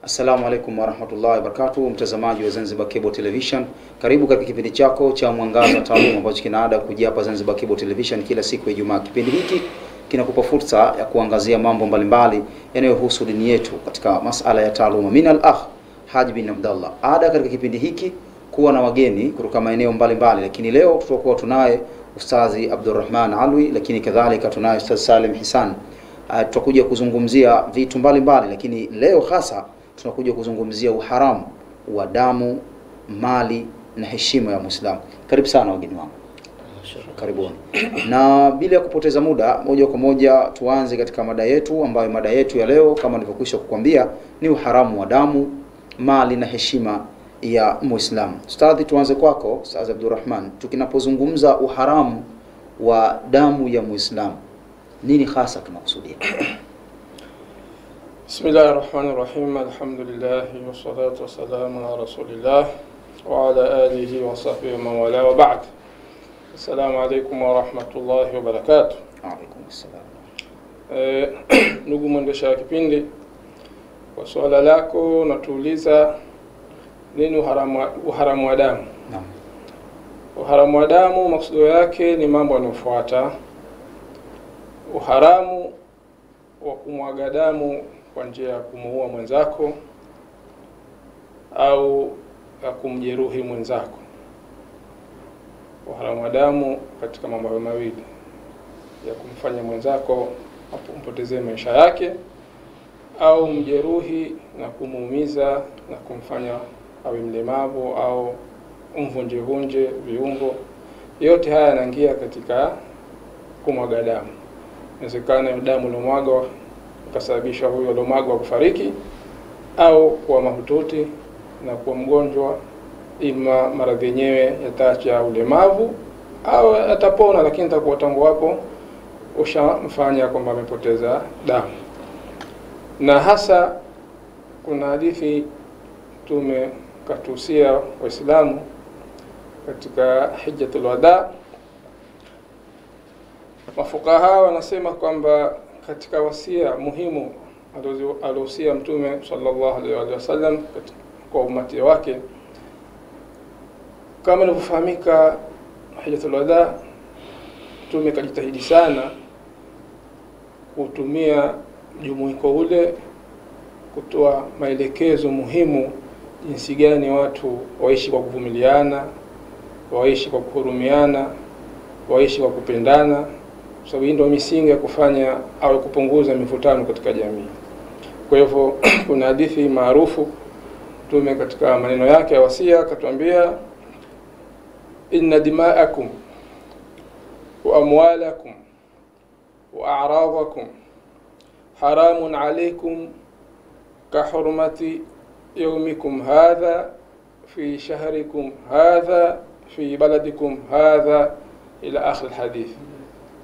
Assalamu alaikum warahmatullahi wabarakatuh, mtazamaji wa Zanzibar Cable Television. Karibu katika kipindi chako cha Mwangaza wa Taaluma ambacho kinaada kujia hapa Zanzibar Cable Television kila siku ya Ijumaa. Kipindi hiki kinakupa fursa ya kuangazia mambo mbalimbali yanayohusu dini yetu katika masala ya taaluma. Mimi al-akh Haji bin Abdallah. Ada katika kipindi hiki kuwa na wageni kutoka maeneo mbalimbali, lakini leo tutakuwa tunaye Ustazi Abdurrahman Alwi, lakini kadhalika tunaye Ustaz Salim Hisan. Tutakuja kuzungumzia vitu mbalimbali, lakini leo hasa tunakuja kuzungumzia uharamu wa damu, mali na heshima ya Muislamu. Karibu sana wageni wangu. Karibuni. Na bila ya kupoteza muda, moja kwa moja tuanze katika mada yetu, ambayo mada yetu ya leo kama nilivyokwisha kukwambia ni uharamu wa damu, mali na heshima ya Muislamu. Ustadhi, tuanze kwako Ustaz Abdurrahman. Tukinapozungumza uharamu wa damu ya Muislamu, nini hasa tunakusudia? Bismillahirrahmanirrahim. Alhamdulillah wassalatu wassalamu ala rasulillah wa ala alihi wa sahbihi wa man wala wa ba'd. Assalamu alaykum wa rahmatullahi wa barakatuh. Wa alaykum assalam. Ndugu mwendesha kipindi, kwa swala lako natuuliza nini uharamu wa damu? Naam. Uharamu wa damu maksudi yake ni mambo yanayofuata. Uharamu wa kumwaga damu kwa njia ya kumuua mwenzako au ya kumjeruhi mwenzako. Uharamu wa damu katika mambo mawili, ya kumfanya mwenzako ampotezee maisha yake au mjeruhi na kumuumiza na kumfanya awe mlemavu au umvunje viungo. Yote haya yanaingia katika kumwaga damu. Inawezekana damu iliyomwagwa ikasababisha huyo aliyomwagwa kufariki au kuwa mahututi na kuwa mgonjwa, ima maradhi yenyewe yataacha ulemavu au atapona, lakini takuwa tangu hapo ushamfanya kwamba amepoteza damu. Na hasa kuna hadithi Mtume katuhusia Waislamu katika Hijjatul Wada. Mafukaha wanasema kwamba katika wasia muhimu aliohusia Mtume sallallahu alaihi wasallam kwa umati wake, kama inavyofahamika, Hijjatul Wada Mtume kajitahidi sana kutumia jumuiko ule kutoa maelekezo muhimu jinsi gani watu waishi kwa kuvumiliana, waishi kwa kuhurumiana, waishi kwa kupendana, kwa sababu ndio misingi ya kufanya au kupunguza mivutano katika jamii. Kwa hivyo kuna hadithi maarufu Mtume katika maneno yake ya wasia akatuambia, inna dima'akum wa amwalakum wa a'radakum haramun alaykum ka hurmati yawmikum hadha fi shahrikum hadha fi baladikum hadha ila akhir alhadith.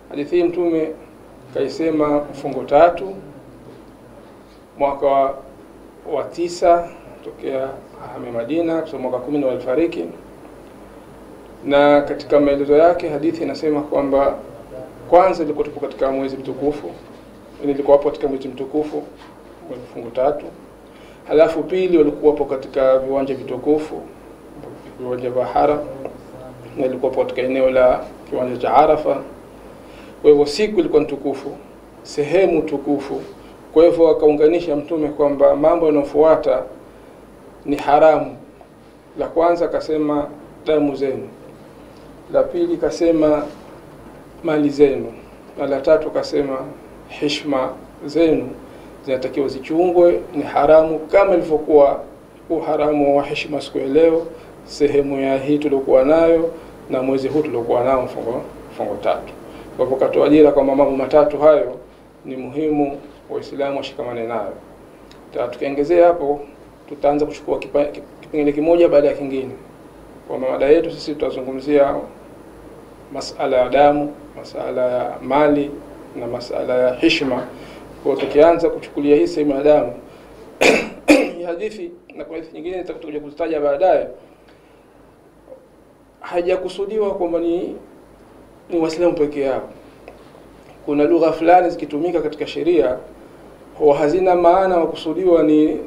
Hadithi Mtume kaisema fungo 3 mwaka wa 9 tokea ahame Madina, kwa mwaka 10 walifariki. Na katika maelezo yake hadithi inasema kwamba kwanza ilikuwa tupo katika mwezi mtukufu, ilikuwa hapo katika mwezi mtukufu fungo 3. Halafu pili walikuwa hapo katika viwanja vitukufu, viwanja vya Haram, na ilikuwa hapo katika eneo la kiwanja cha Arafa. Kwa hivyo siku ilikuwa mtukufu, sehemu tukufu. Kwa hivyo akaunganisha Mtume kwamba mambo yanofuata ni haramu. La kwanza akasema damu zenu, la pili kasema mali zenu, na la tatu kasema heshima zenu zinatakiwa zichungwe, ni haramu kama ilivyokuwa uharamu wa heshima siku ya leo, sehemu ya hii tuliokuwa nayo na mwezi huu tuliokuwa nao fungo 3. Kwa hivyo katoa dira kwa mambo matatu hayo ni muhimu Waislamu washikamane nayo. Tukiongezea hapo tutaanza kuchukua kipengele kimoja baada ya kingine. Kwa mada yetu sisi tutazungumzia masala ya damu, masala ya mali na masala ya heshima. Kwa tukianza kuchukulia hii sehemu ya damu hii hadithi na kwa hadithi nyingine tutakuja kuzitaja baadaye, hajakusudiwa kwamba ni Waislamu pekee yao. Kuna lugha fulani zikitumika katika sheria huwa hazina maana wa kusudiwa ni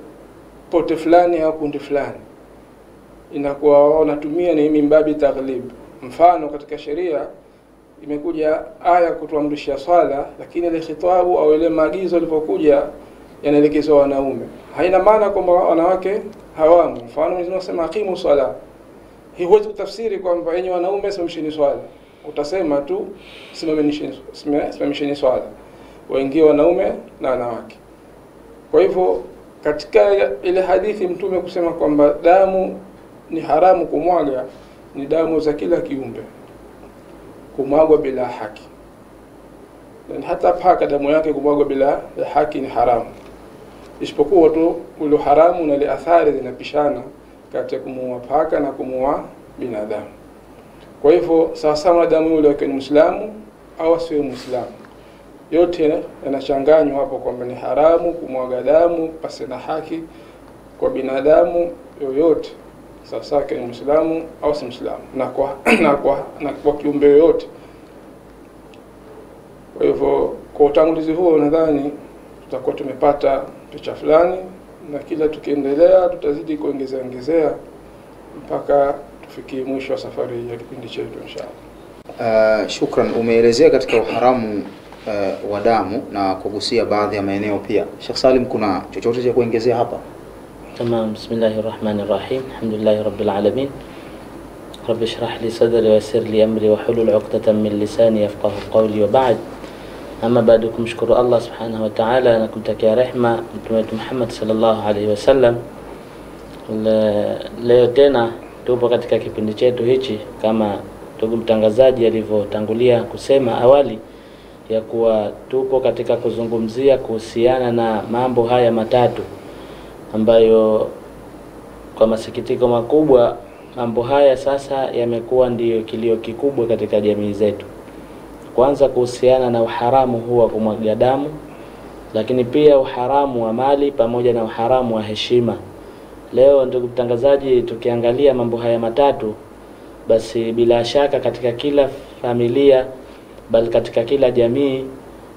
pote fulani au kundi fulani, inakuwa wanatumia ni mimbabi taghlib. Mfano, katika sheria imekuja aya kutuamrishia swala, lakini ile khitabu au ile maagizo yalipokuja yanaelekezwa wanaume. Haina maana kwamba wanawake hawamo. Mfano, Mwenyezi Mungu anasema aqimu swala, hii huwezi kutafsiri kwamba yenye wanaume simamisheni swala. Utasema tu simamisheni swala, waingie wanaume na wanawake. Kwa hivyo katika ile hadithi Mtume kusema kwamba damu ni haramu kumwaga, ni damu za kila kiumbe kumwagwa bila haki. Na hata paka damu yake kumwagwa bila haki ni haramu, isipokuwa tu ule haramu na ile athari zinapishana kati ya kumuua paka na kumuua binadamu. Kwa hivyo sawasawa damu yule akiwa ni Muislamu au asiwe Muislamu, yote yanachanganywa hapo kwamba ni haramu kumwaga damu pasi na haki kwa binadamu yoyote, sawasawa akiwa ni Muislamu au si Muislamu, na kwa kiumbe yoyote. Kwa hivyo kwa utangulizi huo nadhani tutakuwa tumepata picha fulani, na kila tukiendelea tutazidi kuongezea mpaka tufikie mwisho wa safari ya kipindi chetu inshallah. Shukran. Umeelezea katika uharamu wa damu na kugusia baadhi ya maeneo pia. Sheikh Salim, kuna chochote cha kuongezea hapa? Tamam. Bismillahirrahmanirrahim. Alhamdulillahi rabbil alamin. Rabbi shrah li sadri wa yassir li amri wa hulul 'uqdatan min lisani yafqahu qawli wa ba'd. Ama baada kumshukuru Allah subhanahu wa ta'ala na kumtakia rehma Mtume Muhammad sallallahu alaihi wasallam, leo tena tupo katika kipindi chetu hichi kama ndugu mtangazaji alivyotangulia kusema awali, ya kuwa tupo katika kuzungumzia kuhusiana na mambo haya matatu ambayo kwa masikitiko makubwa mambo haya sasa yamekuwa ndiyo kilio kikubwa katika jamii zetu. Kwanza kuhusiana na uharamu huwa kumwaga damu, lakini pia uharamu wa mali pamoja na uharamu wa heshima. Leo ndugu mtangazaji, tukiangalia mambo haya matatu, basi bila shaka katika kila familia, bali katika kila jamii,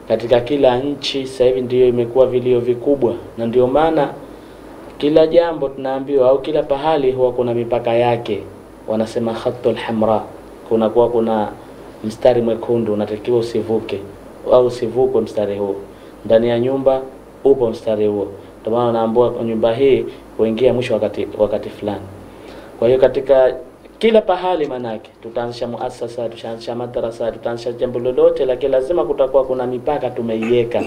katika kila nchi sasa hivi ndiyo imekuwa vilio vikubwa. Na ndio maana kila jambo tunaambiwa au kila pahali huwa kuna mipaka yake. Wanasema khatul hamra, kuna mstari mwekundu unatakiwa usivuke au usivukwe mstari huo. Ndani ya nyumba upo mstari huo. Ndio maana naambiwa kwa nyumba hii kuingia mwisho wakati fulani. Kwa hiyo katika kila pahali manake tutaanzisha muasasa, tutaanzisha madrasa, tutaanzisha jambo lolote, lakini lazima kutakuwa kuna mipaka tumeiweka.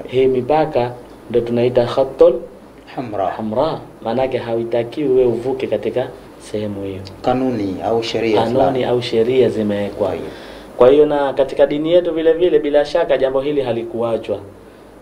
Hii mipaka ndio tunaita khatul hamra. Manake hawitakiwi wewe uvuke katika sehemu hiyo. Kanuni au sheria zimewekwa. Kwa hiyo na katika dini yetu vile vile bila shaka jambo hili halikuachwa.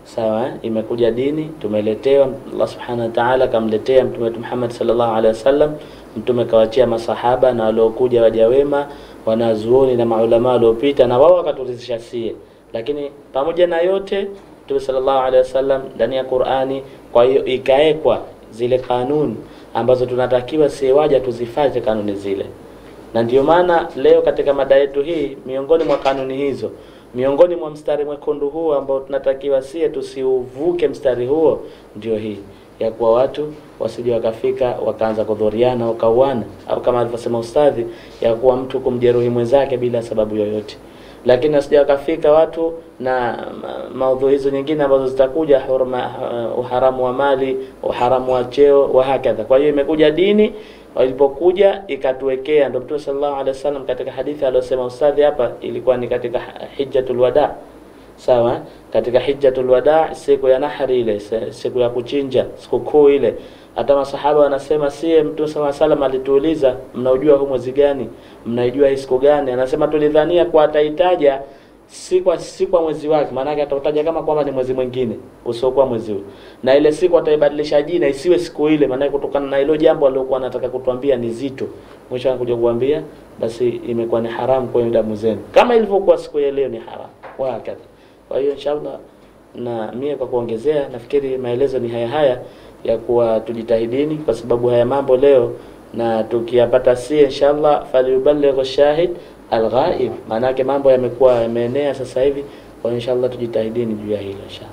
Sawa, imekuja dini, tumeletewa Allah subhanahu wa ta'ala, kamletea Mtume Muhammad sallallahu alaihi wasallam. Mtume kawaachia masahaba na waliokuja waja wema, wanazuoni na maulama waliopita, na wao wakaturizisha sie. Lakini pamoja na yote Mtume sallallahu alaihi wasallam ndani ya Qur'ani, kwa hiyo ikaekwa zile kanuni ambazo tunatakiwa sie waja tuzifuate kanuni zile. Na ndio maana leo katika mada yetu hii, miongoni mwa kanuni hizo, miongoni mwa mstari mwekundu huo ambao tunatakiwa sie tusiuvuke mstari huo, ndio hii ya kuwa watu wasije wakafika wakaanza kudhuriana au kauana, au kama alivyosema ustadhi, ya kuwa mtu kumjeruhi mwenzake bila sababu yoyote. Lakini asije wakafika watu na maudhui hizo nyingine ambazo zitakuja, uharamu wa mali, uharamu wa cheo wa hakadha. Kwa hiyo imekuja dini, walipokuja ikatuwekea. Ndio Mtume sallallahu alaihi wasallam katika hadithi aliyosema ustadhi hapa, ilikuwa ni katika hijjatul wada. Sawa, katika hijjatul wada, siku ya nahri ile, siku ya kuchinja, siku kuu ile, hata masahaba wanasema sie Mtume sallallahu alaihi wasallam alituuliza, mnaujua huu mwezi gani? Mnaijua hii siku gani? Anasema tulidhania kwa ataitaja si kwa mwezi wake, maana yake atautaja kama kwamba ni mwezi mwingine usiokuwa mwezi huu, na ile siku ataibadilisha jina isiwe siku ile, maana kutokana na hilo jambo alilokuwa anataka kutuambia ni zito. Mwisho anakuja kuambia basi imekuwa ni haramu kwa damu zenu, kama ilivyokuwa siku ya leo ni haramu wakati. Kwa hiyo inshallah, na mimi kwa kuongezea, nafikiri maelezo ni haya ya kuwa tujitahidini, kwa sababu haya mambo leo na tukiyapata si inshallah falyuballigh shahid al-ghaib, maana yake mambo yamekuwa yameenea sasa hivi. Kwa inshallah tujitahidini juu ya hilo inshallah.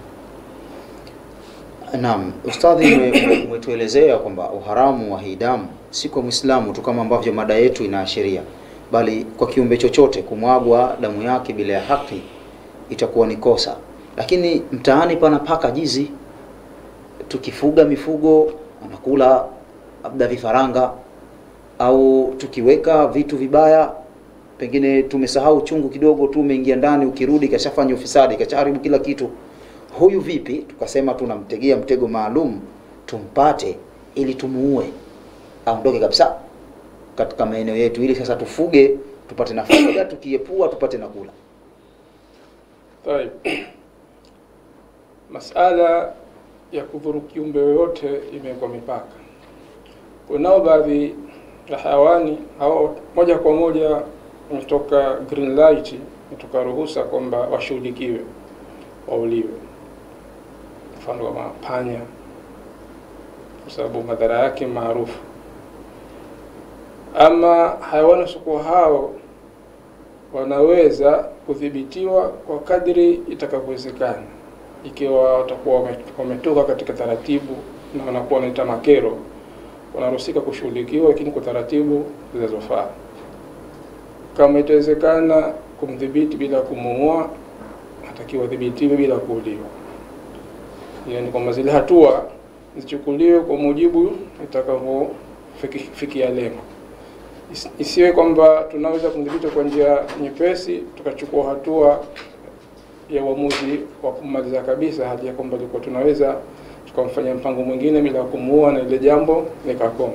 Naam, ustadhi, umetuelezea kwamba uharamu wa hii damu si kwa Muislamu tu kama ambavyo mada yetu inaashiria, bali kwa kiumbe chochote kumwagwa damu yake bila ya haki itakuwa ni kosa. Lakini mtaani pana paka jizi, tukifuga mifugo wanakula labda vifaranga, au tukiweka vitu vibaya, pengine tumesahau chungu kidogo tu, umeingia ndani, ukirudi kashafanya ufisadi, kashaharibu kila kitu. Huyu vipi? Tukasema tunamtegea mtego maalum tumpate ili tumuue, aondoke kabisa katika maeneo yetu, ili sasa tufuge tupate na faida, tukiepua tupate na kula. Tayeb. Masala ya kudhuru kiumbe yoyote imewekwa mipaka. Kunao baadhi ya hayawani hao moja kwa moja kutoka green light, kutoka ruhusa kwamba washughulikiwe, wauliwe. Mfano kama panya, kwa sababu madhara yake maarufu. Ama hayawani suku hao wanaweza kudhibitiwa kwa kadri itakavyowezekana, ikiwa watakuwa wametoka katika taratibu na wanakuwa wanaita makero, wanaruhusika kushughulikiwa, lakini kwa taratibu zinazofaa. Kama itawezekana kumdhibiti bila kumuua, atakiwa dhibitiwe bila kuuliwa. Yaani kwamba zile hatua zichukuliwe kwa mujibu itakavyofikia lengo. Isiwe kwamba tunaweza kumdhibiti kwa njia nyepesi tukachukua hatua ya uamuzi wa kumaliza kabisa, hadi ya kwamba liko tunaweza tukamfanya mpango mwingine bila kumuua na ile jambo likakoma.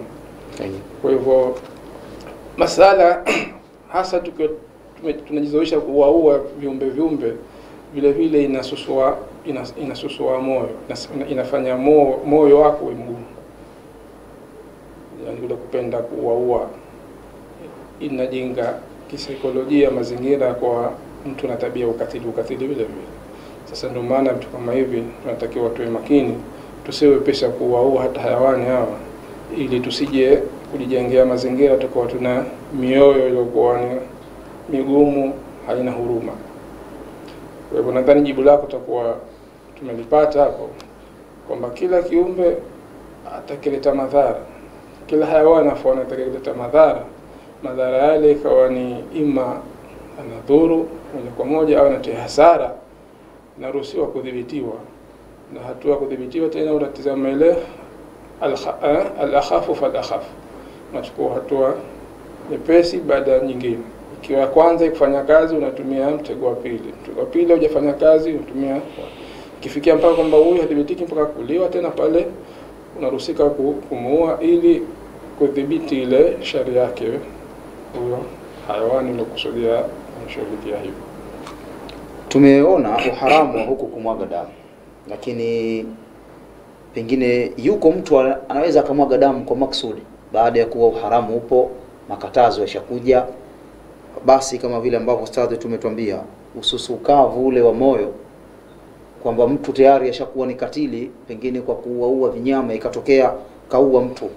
Kwa hivyo masala hasa tunajizoesha kuwaua viumbe vile vile inasusua moyo, inafanya moyo wako mgumu. Yaani bila kupenda kuwaua inajenga kisaikolojia mazingira kwa mtu na tabia ukatili vile vile. Sasa ndio maana vitu kama hivi tunatakiwa tuwe makini, tusiwe pesa kuwaua hata hayawani hawa, ili tusije kujijengea mazingira tutakuwa tuna mioyo iliyokuwa ni migumu, haina huruma. Kwa hivyo nadhani jibu lako tutakuwa tumelipata hapo, kwamba kila kiumbe atakileta madhara, kila hayawani atakileta madhara yale ikawa ni ima anadhuru moja kwa moja au anatia hasara, inaruhusiwa kudhibitiwa. Na hatua kudhibitiwa tena unatazama ile al-akhafu fal-akhaf, unachukua hatua nyepesi baada ya nyingine. Ikiwa ya kwanza ikufanya kazi, unatumia mtego wa pili. Mtego wa pili hujafanya kazi, unatumia, kifikia mpaka kwamba huyu hadhibitiki mpaka kuliwa, tena pale unaruhusika kumuua ili kudhibiti ile sharia yake huyo hayawani uliokusudia kumshughulikia hivyo. Tumeona uharamu wa huku kumwaga damu, lakini pengine yuko mtu anaweza akamwaga damu kwa maksudi baada ya kuwa uharamu upo, makatazo yashakuja. Basi kama vile ambavyo ustadhi tumetuambia, ususukavu ule wa moyo kwamba mtu tayari ashakuwa ni katili, pengine kwa kuua vinyama ikatokea kaua mtu,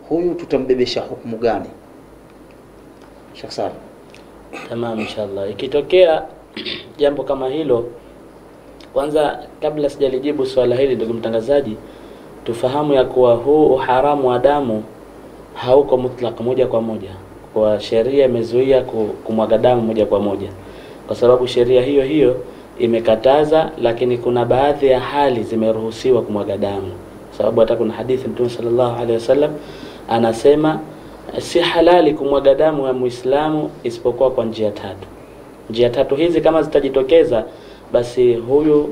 huyu tutambebesha hukumu gani? Shaksari. Tamam, inshallah. Ikitokea jambo kama hilo, kwanza kabla sijalijibu swala hili ndugu mtangazaji, tufahamu ya kuwa huu uharamu wa damu hauko mutlaq moja kwa moja. Kwa sheria imezuia kumwaga damu moja kwa moja, kwa sababu sheria hiyo imekataza, lakini kuna baadhi ya hali zimeruhusiwa kumwaga damu. Sababu hata kuna hadithi Mtume sallallahu alaihi wasallam anasema si halali kumwaga damu ya Muislamu isipokuwa kwa njia tatu. Njia tatu hizi kama zitajitokeza, basi huyu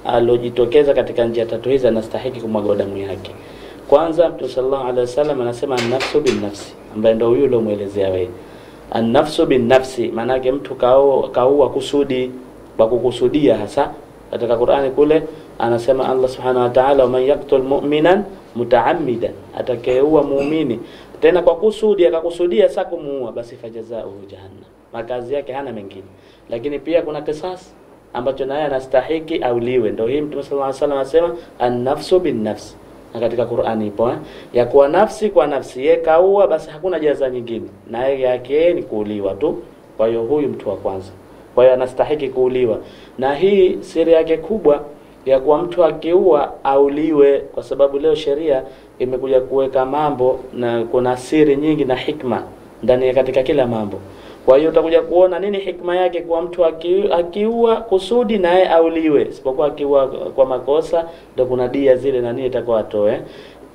alojitokeza katika njia tatu hizi anastahili kumwaga damu yake. Kwanza Mtume sallallahu alaihi wasallam anasema an-nafsu bin-nafsi, ambaye ndio huyo uliomuelezea wewe. An-nafsu bin-nafsi maana yake mtu kaua kusudi, kwa kukusudia hasa. Katika Qur'ani kule anasema Allah subhanahu wa ta'ala, man yaqtul mu'minan muta'ammidan, atakayeua muumini tena kwa kusudi, akakusudia sasa kumuua, basi fajazaohu jahannam, makazi yake hana mengine. Lakini pia kuna kisas ambacho naye anastahiki auliwe. Ndio hii Mtume sallallahu alaihi wasallam anasema an-nafsu bin-nafs, na katika Qur'ani ipo ya kuwa nafsi kwa nafsi, yeye kaua basi hakuna jaza nyingine, na yake ni kuuliwa tu. Kwa hiyo huyu mtu wa kwanza, kwa hiyo anastahiki kuuliwa. Na hii siri yake kubwa ya kuwa mtu akiua auliwe, kwa sababu leo sheria imekuja kuweka mambo na kuna siri nyingi na hikma ndani ya katika kila mambo. Kwa hiyo utakuja kuona nini hikma yake kwa mtu akiua kusudi naye auliwe, isipokuwa akiua kwa makosa ndio kuna dia zile na nini itakuwa atoe.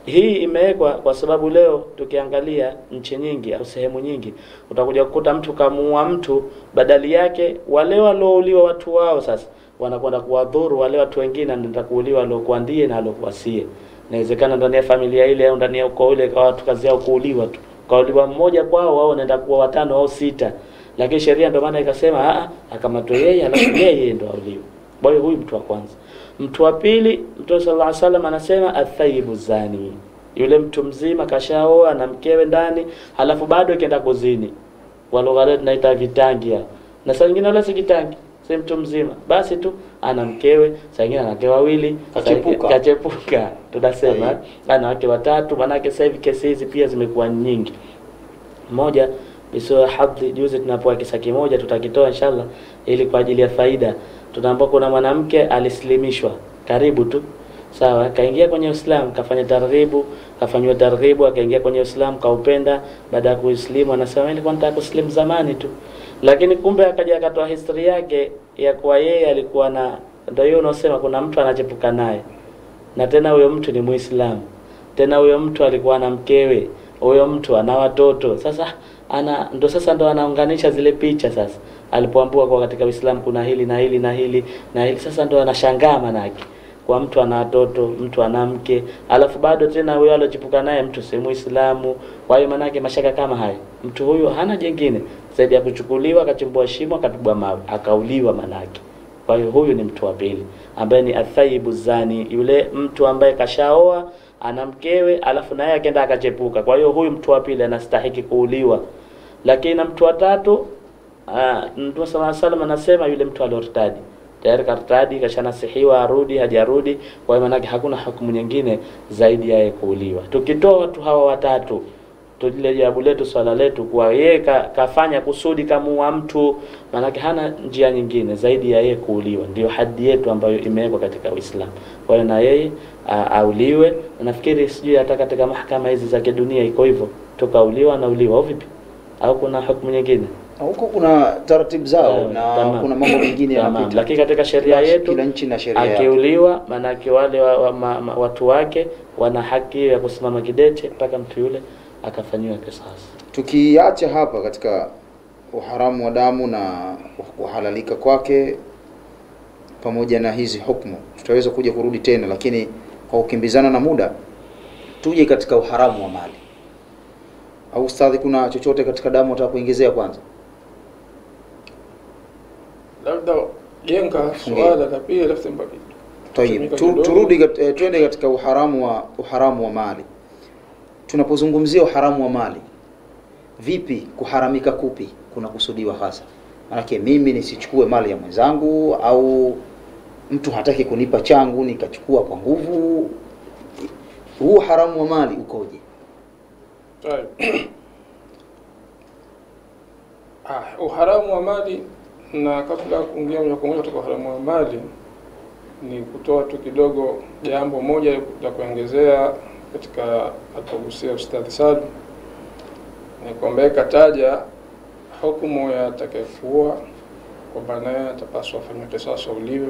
Hii imewekwa kwa sababu leo tukiangalia nchi nyingi au sehemu nyingi utakuja kukuta mtu kamuua mtu, badali yake wale waliouliwa watu wao sasa wanakwenda kuwadhuru wale watu wengine, ndio kuuliwa waliokuwa ndiye na waliokuwa sie. Inawezekana ndani ya familia ile au ndani ya ukoo ule kwa watu kazi yao kuuliwa tu. Kauliwa mmoja kwao wao wanaenda kuwa 5 au 6. Lakini sheria ndio maana ikasema akamatwe yeye alafu yeye ndio auliwe. Kwa hiyo huyu mtu wa kwanza. Mtu wa pili, Mtume sallallahu alaihi wasallam anasema athayibu zani. Yule mtu mzima kashaoa na mkewe ndani, halafu bado ikienda kuzini. Walogha tunaita vitangia. Na saa nyingine wala si kitangi, si mtu mzima. Basi tu ana mkewe, saa nyingine ana wake wawili, kachepuka. Tunasema ana wake watatu, manake sasa hivi kesi hizi pia zimekuwa nyingi. Moja iso hadhi, juzi tunapoa kisa kimoja tutakitoa inshallah ili kwa ajili ya faida. Tunaambiwa kuna mwanamke alislimishwa karibu tu, sawa, kaingia kwenye Uislamu, kafanya targhibu, kafanywa targhibu, akaingia kwenye Uislamu, kaupenda. Baada ya kuislimu anasema nilikuwa nataka kuslimu zamani tu, lakini kumbe akaja akatoa historia yake ya kwa yeye alikuwa na, ndio hiyo unaosema kuna mtu anachepuka naye, na tena huyo mtu ni Muislamu, tena huyo mtu alikuwa na mkewe, huyo mtu ana watoto. Sasa ndo anaunganisha zile picha. Sasa alipoambiwa kwa katika Uislamu kuna hili na hili na hili na hili, sasa ndo anashangaa manake kwa mtu ana watoto, mtu ana mke, alafu bado tena huyo alochipuka naye mtu si Muislamu. Kwa hiyo manake mashaka kama haya, mtu huyo hana jingine zaidi ya kuchukuliwa, akachimbwa shimo, akapigwa mawe, akauliwa manake. Kwa hiyo huyu ni mtu wa pili ambaye ni athayibu zani, yule mtu ambaye kashaoa ana mkewe alafu naye akaenda akachepuka. Kwa hiyo huyu mtu wa pili anastahili kuuliwa. Lakini na mtu wa tatu, Mtume sallallahu alaihi wasallam anasema yule mtu alortadi, tayari kartadi, kashanasihiwa arudi hajarudi. Kwa hiyo maana hakuna hukumu nyingine zaidi ya kuuliwa. Tukitoa watu hawa watatu, tulile jawabu letu swala letu kwa yeye kafanya kusudi kamuua mtu, maana hana njia nyingine zaidi ya yeye kuuliwa. Ndio hadi yetu ambayo imewekwa katika Uislamu. Kwa hiyo na yeye auliwe. Nafikiri sijui hata katika mahakama hizi za kidunia iko hivyo, tukauliwa na uliwa au vipi, au kuna hukumu nyingine? Huko kuna taratibu zao na kuna mambo mengine yanapita. Lakini katika sheria yetu kila nchi na sheria yake, akiuliwa maana wale watu wake wana haki ya kusimama kidete mpaka mtu yule akafanywa kisasi. Tukiacha hapa katika uharamu wa damu na kuhalalika kwake pamoja na hizi hukumu, tutaweza kuja kurudi tena, lakini kwa kukimbizana na muda tuje katika uharamu wa mali. Au ustadhi, kuna chochote katika damu unataka kuongezea kwanza? Labda jenga swala la pili alafu mbabi. Tayeb, turudi twende katika uharamu wa mali. Tunapozungumzia uharamu wa mali, vipi kuharamika kupi kuna kusudiwa hasa? Maana mimi nisichukue mali ya mwenzangu, au mtu hataki kunipa changu nikachukua kwa nguvu. Huu haramu wa mali ukoje? Uharamu wa mali, na kabla kuingia moja kwa moja katika uharamu wa mali, ni kutoa tu kidogo jambo moja la kuongezea katika atogusia Ustadh Saad. Ni kwamba kataja hukumu ya atakayefua kwamba naye atapaswa afanye kisasi uliwe,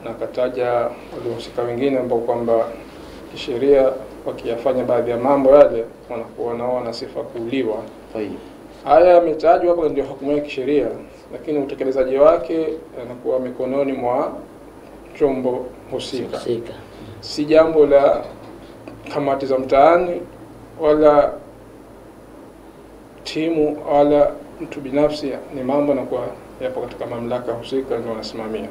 na kataja waliohusika wengine ambao kwamba kisheria wakiyafanya baadhi ya mambo yale wanakuwa nao na sifa kuuliwa. Haya yametajwa hapo ndio hukumu ya kisheria, lakini utekelezaji wake anakuwa mikononi mwa chombo husika. Si jambo la kamati za mtaani wala timu wala mtu binafsi, ni mambo na kwa yapo katika mamlaka husika ndio wanasimamia.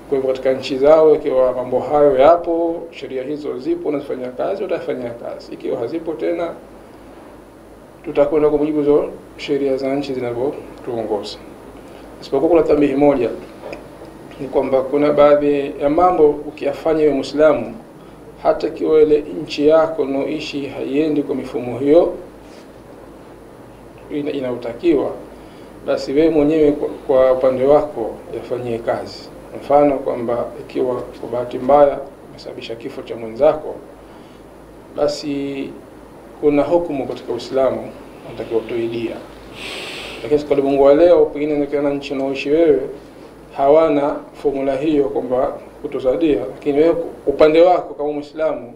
Kwa hivyo katika nchi zao ikiwa mambo hayo yapo, sheria hizo zipo na zifanya kazi, utafanya kazi. Ikiwa hazipo tena, tutakwenda kwa mujibu wa sheria za nchi zinavyotuongoza. Isipokuwa kuna tambihi moja, ni kwamba kuna baadhi ya mambo ukiyafanya wewe Muislamu, hata kiwa ile nchi yako unaoishi haiendi kwa mifumo hiyo inayotakiwa, basi wewe mwenyewe kwa upande wako yafanyie kazi. Mfano kwamba ikiwa kwa bahati mbaya umesababisha kifo cha mwenzako, basi kuna hukumu katika Uislamu, unatakiwa utoe dia. Lakini kwa ulimwengu wa leo, pengine inaonekana nchi unaoishi wewe hawana formula hiyo kwamba kutoza dia, lakini wewe upande wako kama Muislamu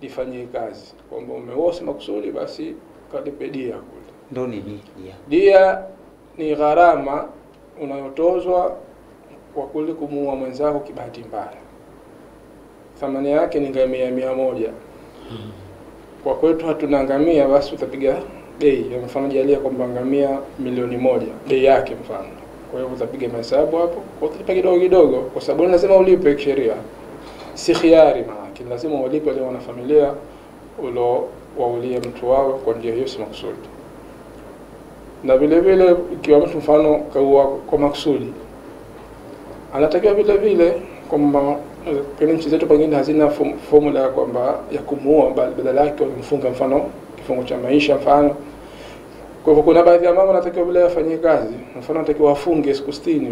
ifanyie kazi kwamba umeoa makusudi, basi kalipe dia kule. Ndio nini dia? Dia ni gharama unayotozwa kwa kule kumuua mwenzako kibahati mbaya. Thamani yake ni ngamia 100. Kwa kwetu hatuna ngamia, basi utapiga bei. Mfano jalia kwamba ngamia milioni 1 bei yake mfano. Kwa hiyo utapiga mahesabu hapo, kwa utalipa kidogo kidogo, kwa sababu lazima ulipe kisheria. Si khiari, maana lazima ulipe wale wana familia ulo waulie mtu wao kwa njia hiyo si makusudi. Na vile vile ikiwa mtu mfano kaua kwa makusudi, anatakiwa vile vile kwamba kwenye nchi zetu pengine hazina formula kwamba ya kumuua, badala yake walimfunga mfano kifungo cha maisha mfano. Kwa hivyo kuna baadhi ya mama anatakiwa vile afanye kazi, mfano anatakiwa afunge siku 60,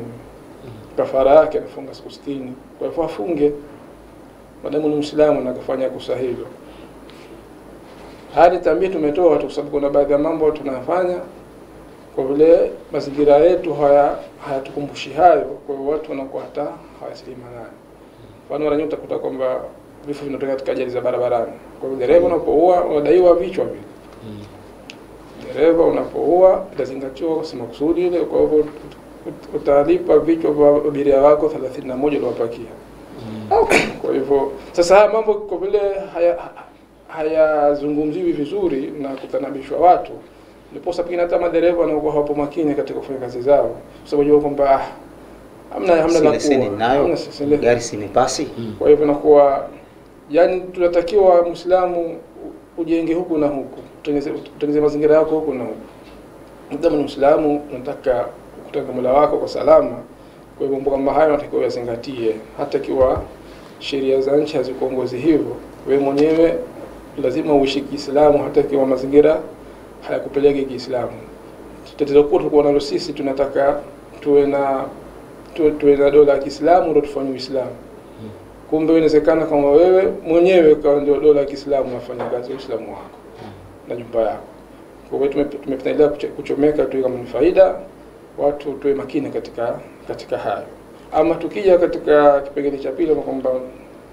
kafara yake anafunga siku 60. Kwa hivyo afunge madamu ni Muislamu na kufanya kosa hilo. Hadi tambia tumetoa watu, kwa sababu kuna baadhi ya mambo tunafanya kwa vile mazingira yetu hayatukumbushi hayo, kwa hiyo watu wanakuwa hata hawasilimu nayo. Mfano mara nyingi utakuta kwamba vifo vinatokea katika ajali za barabarani. Kwa hiyo dereva unapoua unadaiwa vichwa vile. Dereva unapoua itazingatiwa kwa makusudi ile, kwa hivyo utalipa vichwa vya abiria wako 31 uliowapakia. Kwa hivyo sasa haya mambo kwa vile hayazungumziwi vizuri na kutanabishwa watu, ndipo sababu hata madereva wanakuwa hapo makini katika kufanya kazi zao, kwa sababu wajua kwamba hamna la kuwa gari si mipasi. Kwa hivyo nakuwa yani tunatakiwa Muislamu ujenge huku na huku, utengeneze mazingira yako huku na huku. Kama ni Muislamu unataka kukutana Mola wako kwa salama, kwa hivyo mambo kama hayo unatakiwa uyazingatie. Hata kiwa sheria za nchi hazikuongozi hivyo, wewe mwenyewe lazima uishi Kiislamu hata kiwa mazingira hayakupeleki Kiislamu. Tatizo kubwa tulikuwa nalo sisi, tunataka tuwe na dola ya Kiislamu ndio tufanye Uislamu. Kumbe inawezekana kama wewe mwenyewe kwa ndio dola ya Kiislamu unafanya kazi ya Uislamu wako na nyumba yako. Kwa hiyo tumependelea kuchomeka tu kama ni faida, watu tuwe makini katika hayo. Ama tukija katika kipengele cha pili kwamba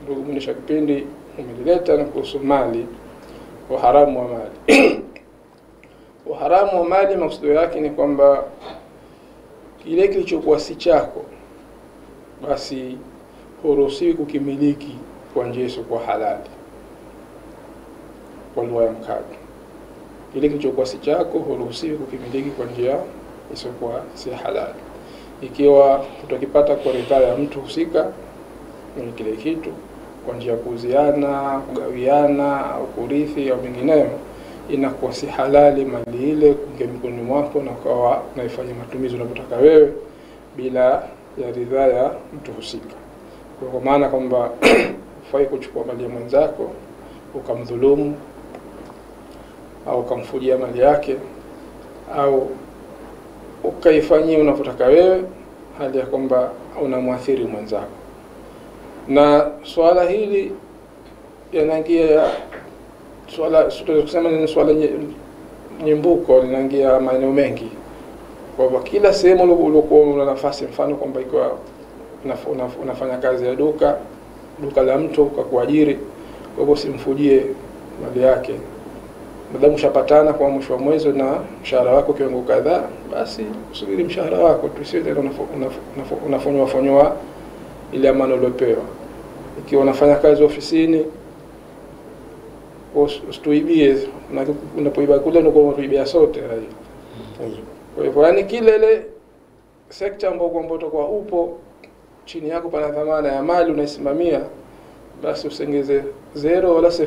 ndugu mwisho kipindi umelileta na kuhusu mali, uharamu wa mali. Uharamu wa mali maksudi yake ni kwamba kile kilichokuwa si chako basi huruhusiwi kukimiliki kwa njia isiyokuwa halali. Kwa lugha ya mkato, kile kilichokuwa si chako huruhusiwi kukimiliki kwa njia isiyokuwa si halali. Ikiwa utakipata kwa ridhaa ya mtu husika ni kile kitu kwa njia ya kuuziana, kugawiana au kurithi au mengineyo, inakuwa si halali mali ile kuingia mikononi mwako na ukawa unaifanya matumizi unayotaka wewe bila ya ridhaa ya mtu husika. Kwa maana kwamba hufai kuchukua mali ya mwenzako ukamdhulumu au ukamfujia mali yake au ukaifanyia unavyotaka wewe hali ya kwamba unamwathiri mwenzako. Na swala hili yanaingia kusema ni swala nyimbuko, linaingia maeneo mengi. Kwa kila sehemu uliokuwa una nafasi, mfano kwamba ikiwa unafanya kazi ya duka la mtu kwa kuajiri, kwa hivyo simfujie mali yake. Madamu ushapatana kwa mwisho wa mwezi na mshahara wako kiwango kadhaa, basi usubiri mshahara wako, tusiwe tena unafanywa ile amana uliyopewa. Ikiwa unafanya kazi ofisini, usituibie, unapoiba kule ndio unapoibia sote. Kwa hivyo yani kile ile sekta ambayo kwamba utakuwa upo chini yako pana dhamana ya mali unaisimamia, basi usengeze 0 wala 0,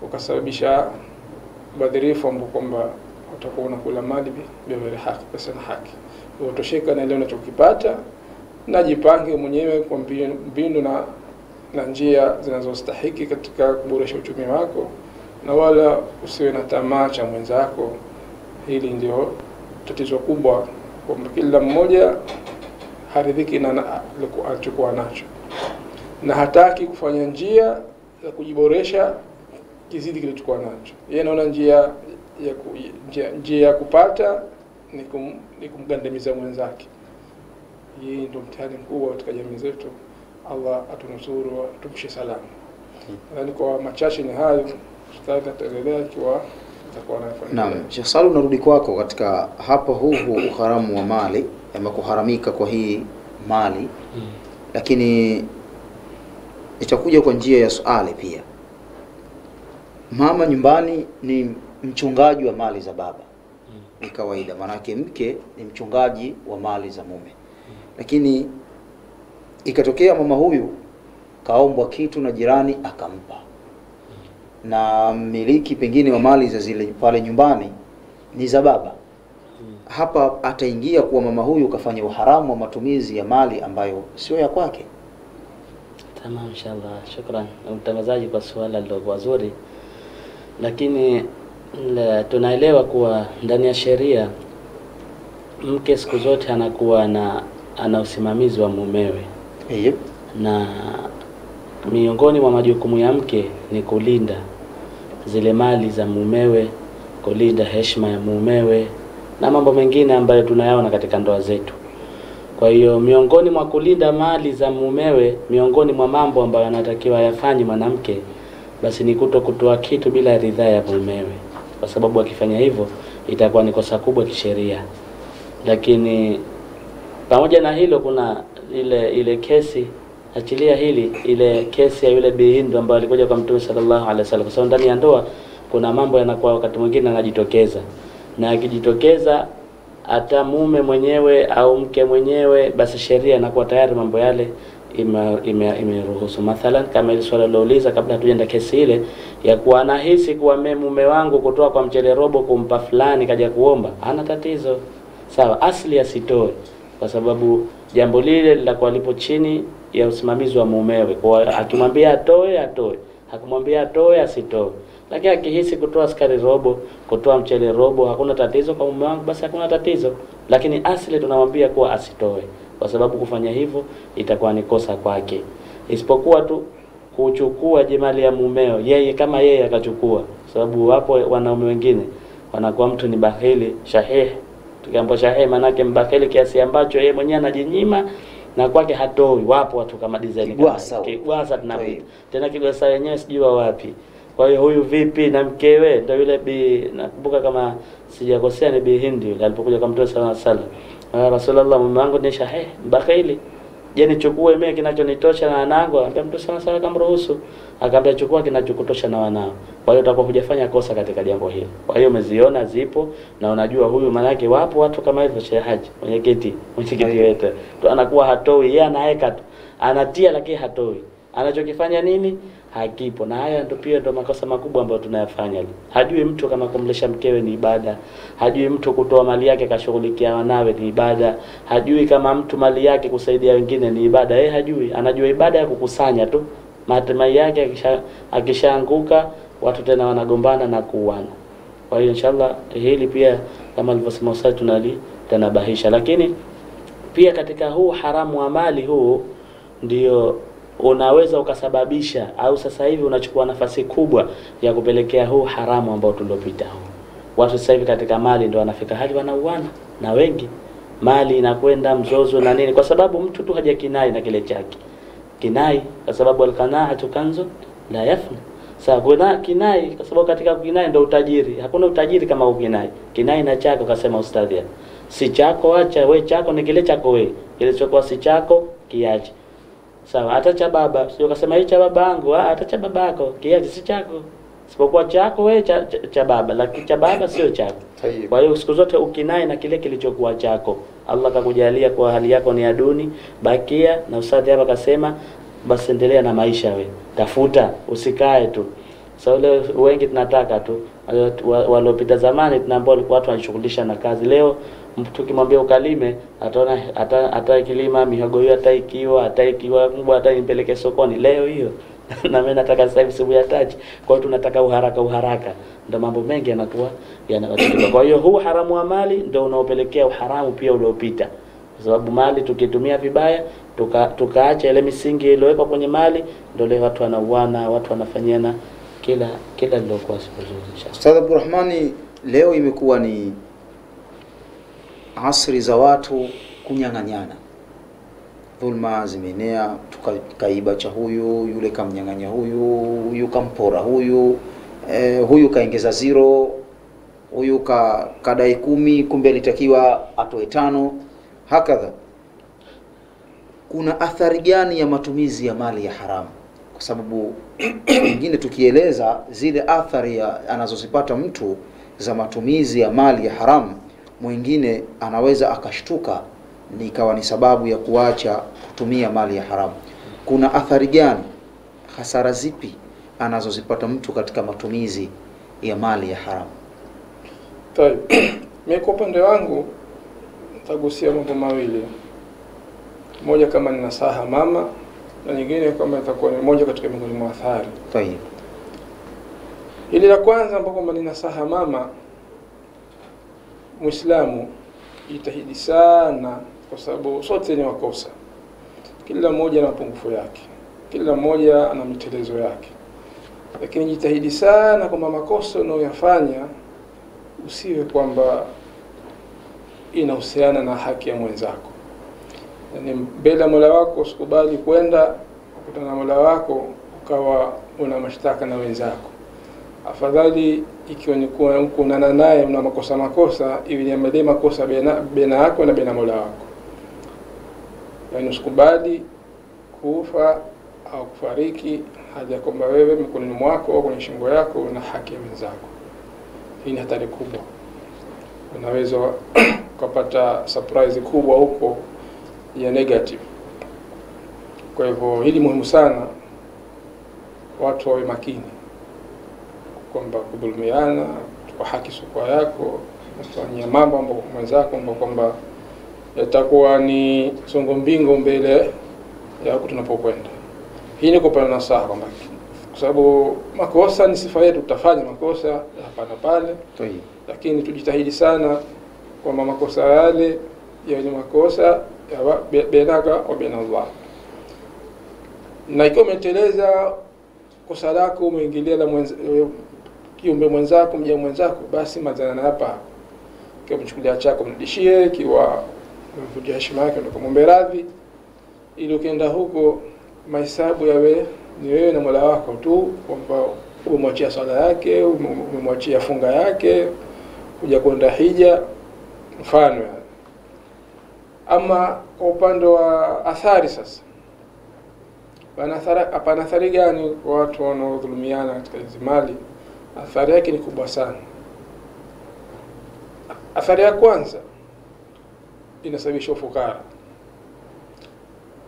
ukasababisha badhirifu ambao kwamba utakuwa unakula mali bila haki, pesa na haki. Utosheka na ile unachokipata na jipange mwenyewe kwa mbinu na njia zinazostahiki katika kuboresha uchumi wako, na wala usiwe na tamaa cha mwenzako. Hili ndio tatizo kubwa, kwamba kila mmoja haridhiki na alichokuwa nacho, na hataki kufanya njia za kujiboresha kizidi kilichokuwa nacho. Yeye anaona njia ya kupata ni kumgandamiza mwenzake. Hii ndio mtihani mkubwa katika jamii zetu. Allah atunusuru, atumshe salama. Na kwa machache ni hayo, tutaendelea kwa Naam, Sheikh Salu, narudi kwako katika hapa huu uharamu wa mali ama kuharamika kwa hii mali. Lakini itakuja kwa njia ya swali pia. Mama nyumbani ni mchungaji wa mali za baba. Ni kawaida, manake mke ni mchungaji wa mali za mume. Lakini ikatokea mama huyu kaombwa kitu na jirani akampa, na mmiliki pengine wa mali za zile pale nyumbani ni za baba. Hapa ataingia kuwa mama huyu kafanya uharamu wa matumizi ya mali ambayo sio ya kwake. Tamam, inshallah. Shukran mtangazaji kwa swala lilokuwa zuri. Lakini tunaelewa kuwa ndani ya sheria mke siku zote anakuwa ana usimamizi wa mumewe. Yep. Na miongoni mwa majukumu ya mke ni kulinda zile mali za mumewe, kulinda heshima ya mumewe na mambo mengine ambayo tunayaona katika ndoa zetu. Kwa hiyo miongoni mwa kulinda mali za mumewe, miongoni mwa mambo ambayo anatakiwa yafanye mwanamke, basi ni kutoa kitu bila ridhaa ya mumewe, kwa sababu akifanya hivyo itakuwa ni kosa kubwa kisheria. Lakini pamoja na hilo kuna ile kesi, achilia hili, ile kesi ya yule Bi Hindu ambaye alikuja kwa Mtume sallallahu alaihi wasallam. Kwa sababu ndani ya ndoa kuna mambo yanakuwa wakati mwingine yanajitokeza, na akijitokeza hata mume mwenyewe au mke mwenyewe, basi sheria inakuwa tayari mambo yale imeruhusu. Mathalan kama ile swala lilouliza kabla hatujaenda kesi ile ya kuwa anahisi kuwa mume wangu kutoa kwa mchele robo kumpa fulani kaja kuomba, hana tatizo. Sawa, asli asitoe, kwa sababu jambo lile litakuwa lipo chini ya usimamizi wa mumewe. Kwa akimwambia atoe, akimwambia atoe, asitoe. Lakini akihisi kutoa sukari robo, kutoa mchele robo, hakuna tatizo kwa mume wangu, basi hakuna tatizo. Lakini asili tunamwambia kuwa asitoe, kwa sababu kufanya hivyo itakuwa ni kosa kwake. Isipokuwa tu kuchukua jemali ya mumeo, yeye kama yeye akachukua. Sababu wapo wanaume wengine wanakuwa mtu ni bakhili, shahih. Tukiambo shahih manake mbakhili kiasi ambacho yeye mwenyewe anajinyima na kwake hatoi. Wapo watu kama design kigwasa tunapita. Tena kigwasa yenyewe sijua wapi. Kwa hiyo huyu vipi na mkewe? Ndio yule Bi, nakumbuka kama sijakosea ni Bi Hindi yule alipokuja kwa Mtume sallallahu alaihi wasallam. Rasulullah, mume wangu ni shahih, bakhili. Je, nichukue mimi kinachonitosha na wanangu? Akamwambia Mtume sallallahu alaihi wasallam kamruhusu. Akamwambia chukua kinachokutosha na wanao. Kwa hiyo utakuwa hujafanya kosa katika jambo hili. Kwa hiyo umeziona zipo na unajua huyu, maana yake wapo watu kama hivyo. Sheikh Haji mwenyekiti wetu tu anakuwa hatoi, yeye anaweka tu, anatia lakini hatoi. Anachokifanya nini? Hakipo. Na haya ndio pia ndio makosa makubwa ambayo tunayafanya. Hajui mtu kama kumlisha mkewe ni ibada, hajui mtu kutoa mali yake kashughulikia wanawe ni ibada, hajui kama mtu mali yake kusaidia wengine ni ibada. Yeye hajui, anajua ibada ya kukusanya tu. Matemai yake akishaanguka watu tena wanagombana na kuuana. Kwa hiyo inshallah hili pia kama alivyosema Ustaz tunalitanabahisha. Lakini pia katika huu haramu wa mali huu ndio unaweza ukasababisha au sasa hivi unachukua nafasi kubwa ya kupelekea huu haramu ambao tuliopita huu. Watu sasa hivi katika mali ndio wanafika hadi wanauana, na wengi mali inakwenda mzozo na nini, kwa sababu mtu tu hajakinai na kile chake. Kinai kwa sababu alqanaatu kanzu la yafna. Sasa kuna kinai kwa sababu katika kinai ndio utajiri. Hakuna utajiri kama ukinai. Kinai na chako, kasema ustadhi. Si chako acha, we chako ni kile chako we. Kile chako si chako kiache. Sawa, hata cha baba, sio kasema hii cha babangu, hata cha babako, kiache si chako. Sipokuwa chako wewe cha baba, lakini cha baba sio chako. Kwa hiyo siku zote ukinai na kile kilichokuwa chako. Allah akakujalia kwa hali yako ni ya duni, bakia na ustadhi hapa kasema basi endelea na maisha we. Tafuta, usikae tu. So leo wengi tunataka tu waliopita zamani tunaambia walikuwa watu wanashughulisha na kazi. Leo mtu kimwambia ukalime, ataona hata kilima mihogo hiyo ataikiwa mbwa ataipeleke sokoni leo hiyo. Na mimi nataka sasa hivi sibu ya taji. Kwa hiyo tunataka uharaka. Ndio mambo mengi yanakuwa yanabadilika. Kwa hiyo huu haramu wa mali ndio unaopelekea uharamu pia uliopita. kwa sababu mali tukitumia vibaya tukaacha ile misingi iliyowekwa kwenye mali, ndio leo watu wanauana, watu wanafanyana kila lilokuwa sivyo. Ustadh Abdurrahmani, leo imekuwa ni asri za watu kunyang'anyana, dhulma zimeenea, tukaiba cha huyu, yule kamnyang'anya huyu kampora huyu kaongeza 0, huyu kadai 10 kumbe alitakiwa atoe 5, hakadha. Kuna athari gani ya matumizi ya mali ya haramu? Kwa sababu wengine tukieleza zile athari anazozipata mtu za matumizi ya mali ya haramu, mwingine anaweza akashtuka ikawa ni sababu ya kuacha kutumia mali ya haramu. Kuna athari gani, hasara zipi anazozipata mtu katika matumizi ya mali ya haramu? Mimi kwa upande wangu nitagusia mambo mawili. Moja kama ni nasaha mama, na nyingine kama itakuwa ni moja katika miongoni mwa athari. Tayeb. Ile la kwanza ambako kama ni nasaha mama, Muislamu jitahidi sana, kwa sababu sote ni wakosa. Kila mmoja ana mapungufu yake, kila mmoja ana mitelezo yake. Lakini jitahidi sana kwamba makosa unayoyafanya usiwe kwamba inahusiana na haki ya mwenzako. Yani mbele Mola wako usikubali kwenda kukutana na Mola wako ukawa una mashtaka na wenzako. Afadhali ikiwa ni kuonana naye una makosa ili yamele makosa baina yako na baina Mola wako. Yani usikubali kufa au kufariki hadi kwamba wewe mikononi mwako au kwenye shingo yako una haki ya wenzako. Hii ni hatari kubwa. Unaweza kupata surprise kubwa huko ya negative. Kwa hivyo hili muhimu sana watu wawe makini kwamba kudhulumiana kwa haki sio yako, kufanya mambo ambayo mwenzako kwamba yatakuwa ni songo mbingo mbele ya huko tunapokwenda. Hii ni kupana nasaha kwamba kwa sababu makosa ni sifa yetu, tutafanya makosa hapana pale. Lakini tujitahidi sana kwamba makosa yale yawe makosa ya bainaka wa baina Allah. Na ikiwa umeteleza kosa lako, umeingilia la kiumbe mwenzako, mja mwenzako, basi mazana hapa kwa mchukulia chako mrudishie, kiwa umevunja heshima yake ndio kumombe radhi, ili ukienda huko mahesabu yawe ni wewe na Mola wako tu, kwamba umemwachia swala yake, umemwachia funga yake, kuja kwenda hija mfano. Ama kwa upande wa athari sasa, hapana athari gani kwa watu wanaodhulumiana katika hizo mali? Athari yake ni kubwa sana. Athari ya kwanza, inasababisha ufukara,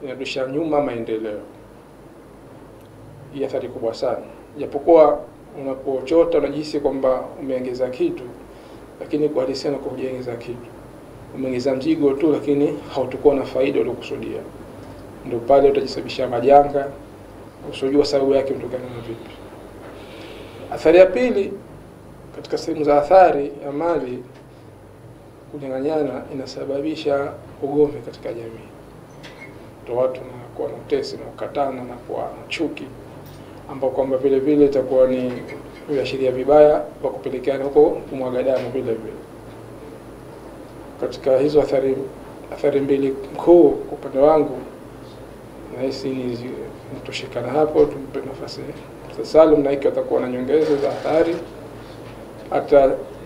inarudisha nyuma maendeleo. Hii athari kubwa sana. Japokuwa unapochota unajihisi kwamba umeongeza kitu, lakini kwa halisia unakuwa hujaongeza kitu. Umeongeza mzigo tu, lakini hautakuwa na faida uliyokusudia. Ndio pale utajisababishia majanga, usijua sababu yake mtokana na vipi. Athari ya pili katika sehemu za athari ya mali, kunyang'anyana inasababisha ugomvi katika jamii. Ndio watu wanakuwa na utesi na ukatana na kuwa na chuki, ambao kwamba vile vile itakuwa ni viashiria vibaya kwa kupelekeana huko kumwaga damu vile vile. Katika hizo athari mbili kuu kwa upande wangu, na hisi ni mtoshikana hapo, tumpe nafasi Salum na hiki atakuwa na nyongeza za athari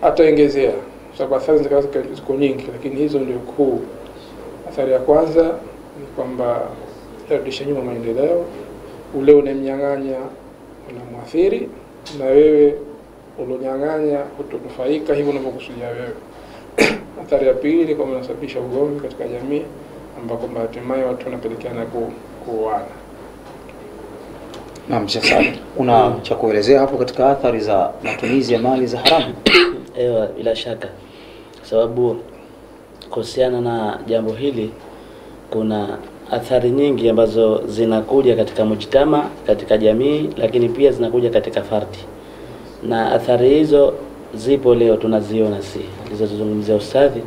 ataongezea, sababu athari ziko nyingi, lakini hizo ndio kuu. Athari ya kwanza ni kwamba yarudisha nyuma maendeleo, ule unemnyang'anya unamwathiri, na wewe ulonyang'anya hutonufaika hivyo unavyokusudia wewe. Athari ya pili ni kwamba inasababisha ugomvi katika jamii, ambako hatimaye watu wanapelekeana kuoana. Naam, sasa una cha kuelezea hapo katika athari za matumizi ya mali za haramu? Ewa, bila shaka. Sababu kuhusiana na jambo hili kuna athari nyingi ambazo zinakuja katika mujtama, katika jamii, lakini pia zinakuja katika fardi. Na athari hizo zipo leo tunaziona, si zilizozungumzia ustadhi,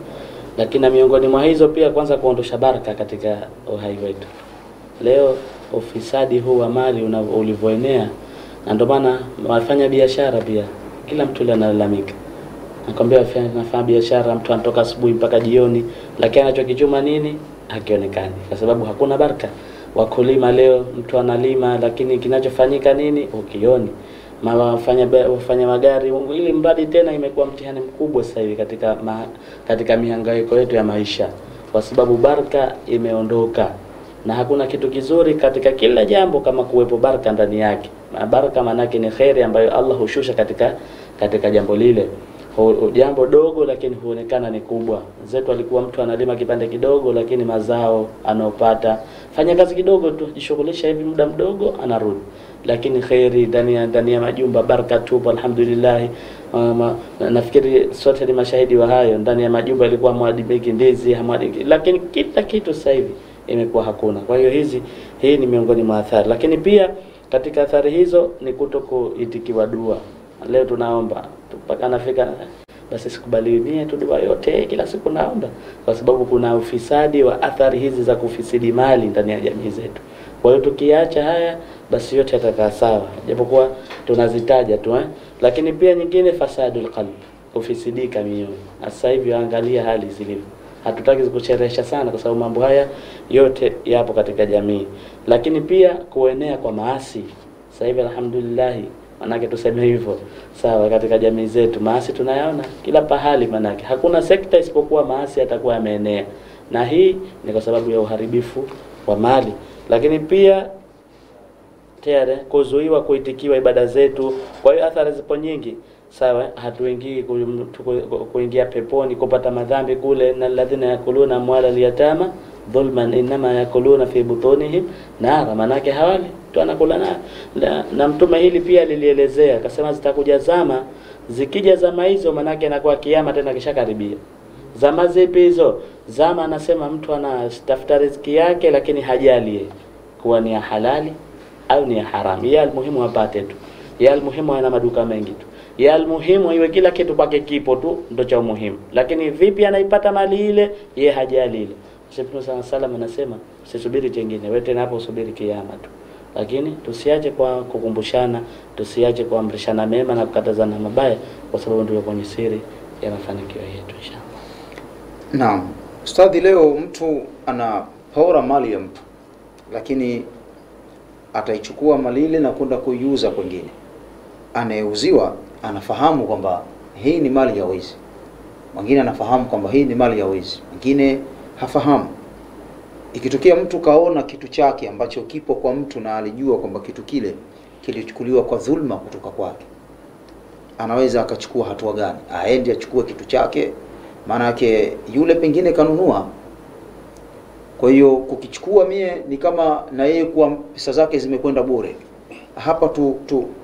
Lakini miongoni mwa hizo pia, kwanza kuondosha baraka katika uhai wetu. Leo ufisadi huu wa mali ulivyoenea, na ndio maana wafanya biashara pia kila mtu leo analalamika. Nakwambia afanya biashara, mtu anatoka asubuhi mpaka jioni, lakini anachokichuma nini hakionekani, kwa sababu hakuna baraka. Wakulima leo mtu analima, lakini kinachofanyika nini ukioni. Wafanya magari, ili mradi tena imekuwa mtihani mkubwa sasa hivi katika mihangaiko yetu ya maisha, kwa sababu baraka imeondoka. Na hakuna kitu kizuri katika kila jambo kama kuwepo baraka ndani yake. Na baraka manake ni khairi ambayo Allah hushusha katika jambo lile. Jambo dogo lakini huonekana ni kubwa. Zetu alikuwa mtu analima kipande kidogo, lakini mazao anaopata, fanya kazi kidogo tu, jishughulisha hivi muda mdogo anarudi. Lakini khairi ndani ya majumba, baraka tupo alhamdulillah. Nafikiri sote ni mashahidi wa hayo. Ndani ya majumba ilikuwa mwadibiki ndizi, hamwadiki, lakini kila kitu sasa hivi imekuwa hakuna. Kwa hiyo hii ni miongoni mwa athari. Lakini pia katika athari hizo ni kutokuitikiwa dua. Leo tunaomba mpaka nafika basi sikubalinie tu dua yote kila siku naomba, kwa sababu kuna ufisadi wa athari hizi za kufisidi mali ndani ya jamii zetu. Kwa hiyo tukiacha haya basi yote yatakaa sawa, japokuwa tunazitaja tu Lakini pia nyingine, fasadul qalb, kufisidika mioyo. Sasa hivi angalia hali zilivyo. Hatutaki kucherehesha sana kwa sababu mambo haya yote yapo katika jamii. Lakini pia kuenea kwa maasi. Sasa hivi alhamdulillah, manake tuseme hivyo, sawa, katika jamii zetu maasi tunayaona kila pahali, manake hakuna sekta isipokuwa maasi yatakuwa yameenea. Na hii ni kwa sababu ya uharibifu wa mali. Lakini pia tayari kuzuiwa kuitikiwa ibada zetu. Kwa hiyo athari zipo nyingi, sawa. Hatuingii kuingia peponi, kupata madhambi kule. Na alladhina yakuluna amwala al-yatama dhulman inma yakuluna fi butunihim nara, manake hawali tu anakula na Mtume hili pia lilielezea, akasema zitakuja zama, zikija zama hizo manake inakuwa kiyama tena kishakaribia. Zama zipi hizo? Zama anasema mtu anatafuta riziki yake lakini hajali kuwa ni ya halali au ni ya haramu. Ya almuhimu apate tu, ya almuhimu ana maduka mengi tu, ya almuhimu iwe kila kitu kwake kipo tu, ndio cha muhimu. Lakini vipi anaipata mali ile, yeye hajali ile. Mtume sallallahu anasema usisubiri jingine, wewe tena hapo usubiri kiyama tu. Lakini tusiache kwa kukumbushana, tusiache kuamrishana mema na kukatazana mabaya, kwa sababu ndio kwenye siri ya mafanikio yetu inshallah. Naam. Ustadhi, leo mtu anapora mali ya mtu, lakini ataichukua mali ile na kwenda kuiuza kwingine. Anayeuziwa anafahamu kwamba hii ni mali ya wizi. Mwingine anafahamu kwamba hii ni mali ya wizi. Mwingine hafahamu. Ikitokea mtu kaona kitu chake ambacho kipo kwa mtu na alijua kwamba kitu kile kilichukuliwa kwa dhulma kutoka kwake, anaweza akachukua hatua gani? Aende achukue kitu chake, maana yake yule pengine kanunua. Kwa hiyo kukichukua mie ni kama na yeye kwa pesa zake zimekwenda bure. Hapa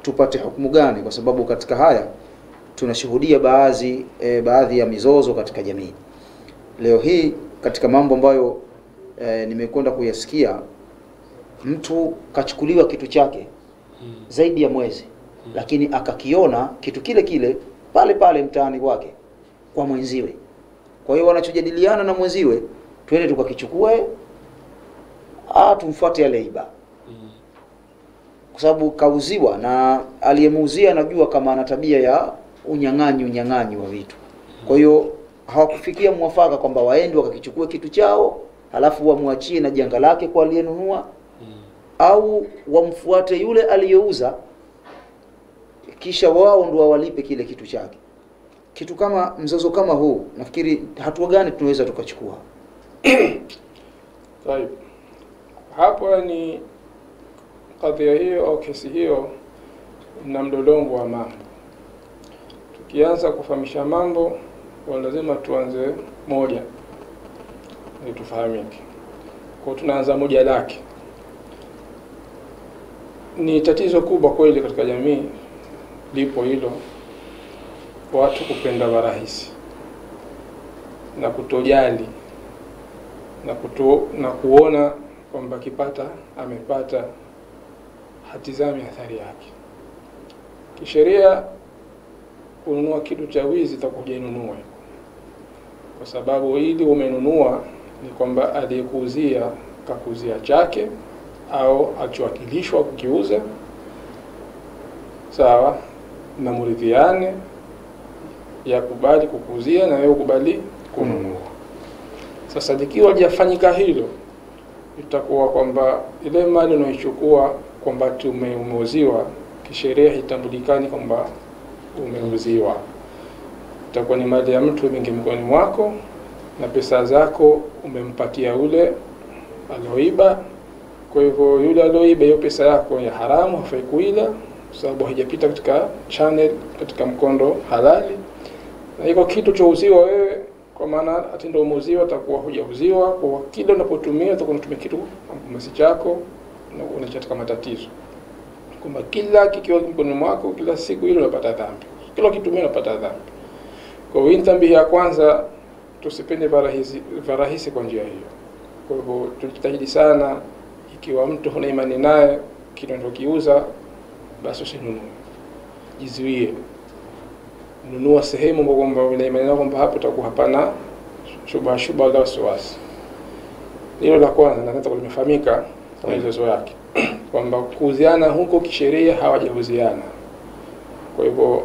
tupate hukumu gani? Kwa sababu katika haya tunashuhudia baadhi ya mizozo katika jamii. Leo hii katika mambo ambayo nimekwenda kuyasikia, mtu kachukuliwa kitu chake zaidi ya mwezi, lakini akakiona kitu kile kile pale pale mtaani kwake kwa mwenziwe. Kwa hiyo wanachojadiliana na mwenziwe, twende tukakichukue, tumfuate yale iba. Kwa sababu kauziwa na aliyemuuzia anajua kama ana tabia ya unyang'anyi wa vitu. Kwa hiyo hawakufikia mwafaka kwamba waende wakakichukue kitu chao halafu wamwachie na janga lake kwa aliyenunua, au wamfuate yule aliyeuza kisha wao ndio walipe kile kitu chake. Kitu kama mzozo kama huu, nafikiri hatua gani tunaweza tukachukua? Right. Hapo ni kadhia hiyo au kesi hiyo na mlolongo wa mambo. Tukianza kufahamisha mambo, lazima tuanze moja ili tufahamike. Kwa tunaanza moja lake. Ni tatizo kubwa kweli katika jamii lipo hilo, watu kupenda rahisi na kutojali na kuona kwamba kipata amepata, hatizami athari yake. Kisheria kununua kitu cha wizi utakuja inunue. kwa sababu ili umenunua ni kwamba aliyekuuzia kakuzia chake au alichowakilishwa kukiuza, sawa, na muridhiane ya kubali kukuzia na wewe ukubali kununua. Sasa ikiwa hajafanyika hilo, itakuwa kwamba ile mali unayochukua kwamba umeuziwa, kisheria hitambulikani kwamba umeuziwa. Itakuwa ni mali ya mtu mingi mikononi mwako na pesa zako umempatia ule aloiba. Kwa hivyo yule aloiba hiyo pesa yako ya haramu, hafai kuila sababu haijapita katika channel, katika mkondo halali. Na hiko kitu chouziwa wewe, kwa maana atindo umeuziwa, atakuwa hujauziwa. Kwa kile unapotumia utakuwa unatumia kitu masi chako na unachatika matatizo. Kwamba kila kikiwa mkononi mwako, kila siku hilo unapata dhambi, kila kitumia unapata dhambi. Kwa hiyo dhambi ya kwanza, tusipende varahisi kwa njia hiyo. Kwa hivyo tujitahidi sana, ikiwa mtu huna imani naye kitu anachokiuza, basi usinunue, jizuie. Nunua sehemu ambapo kwamba una imani nayo kwamba hapo utakuwa hapana shubha wala wasiwasi. Hilo la kwanza, na nataka limefahamika maelezo yake kwamba kuuziana huko kisheria hawajauziana. Kwa hivyo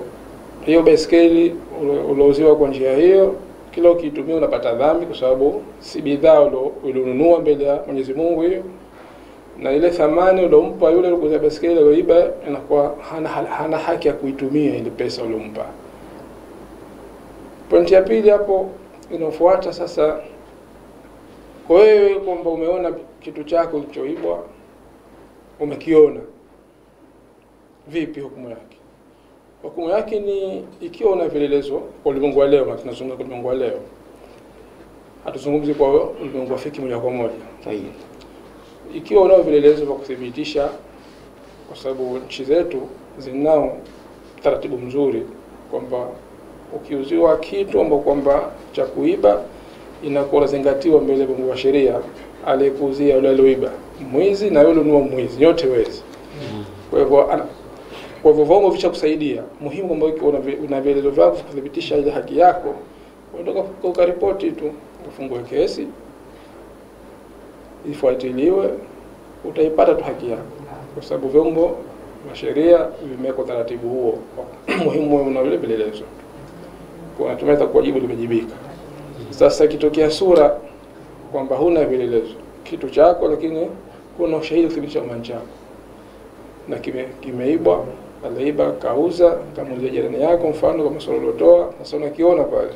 hiyo baiskeli ulouziwa kwa njia hiyo, kila ukitumia unapata dhambi, kwa sababu si bidhaa ulionunua mbele ya Mwenyezi Mungu hiyo, na ile thamani uliompa yule aliyekuuzia baiskeli aliyoiba inakuwa hana haki ya kuitumia ile pesa uliyompa. Pointi ya pili hapo inafuata sasa, kwa wewe kwamba umeona kitu chako kilichoibwa, umekiona, vipi hukumu yake? Hukumu yake ni ikiwa una vielelezo kwa ulimwengu wa leo, na tunazungumza kwa ulimwengu wa leo, hatuzungumzi kwa ulimwengu wa fiki moja kwa moja. Sahihi. Ikiwa una vielelezo vya kuthibitisha, kwa sababu nchi zetu zinao taratibu mzuri kwamba ukiuziwa kitu ambapo kwamba cha kuiba, inakuwa lazingatiwa mbele ya sheria aliyekuuzia yule aliyoiba mwizi na yule ununua mwizi, yote wezi. Kwa hivyo vongo vicha kusaidia. Muhimu kwamba una vielezo vyako kuthibitisha ile haki yako, unataka ukaripoti tu, ufungue kesi, ifuatiliwe, utaipata tu haki yako, kwa sababu vyombo vya sheria vimeweka taratibu huo. Muhimu una vile vielelezo, kwa natumia kuwajibu limejibika. Sasa kitokea sura kwamba huna vielelezo, kitu chako lakini kuna ushahidi kuthibitisha umani chako, na kimeibwa, aliiba, kauza, kamuuzia jirani yako, mfano kama sura ulotoa, sasa unakiona pale,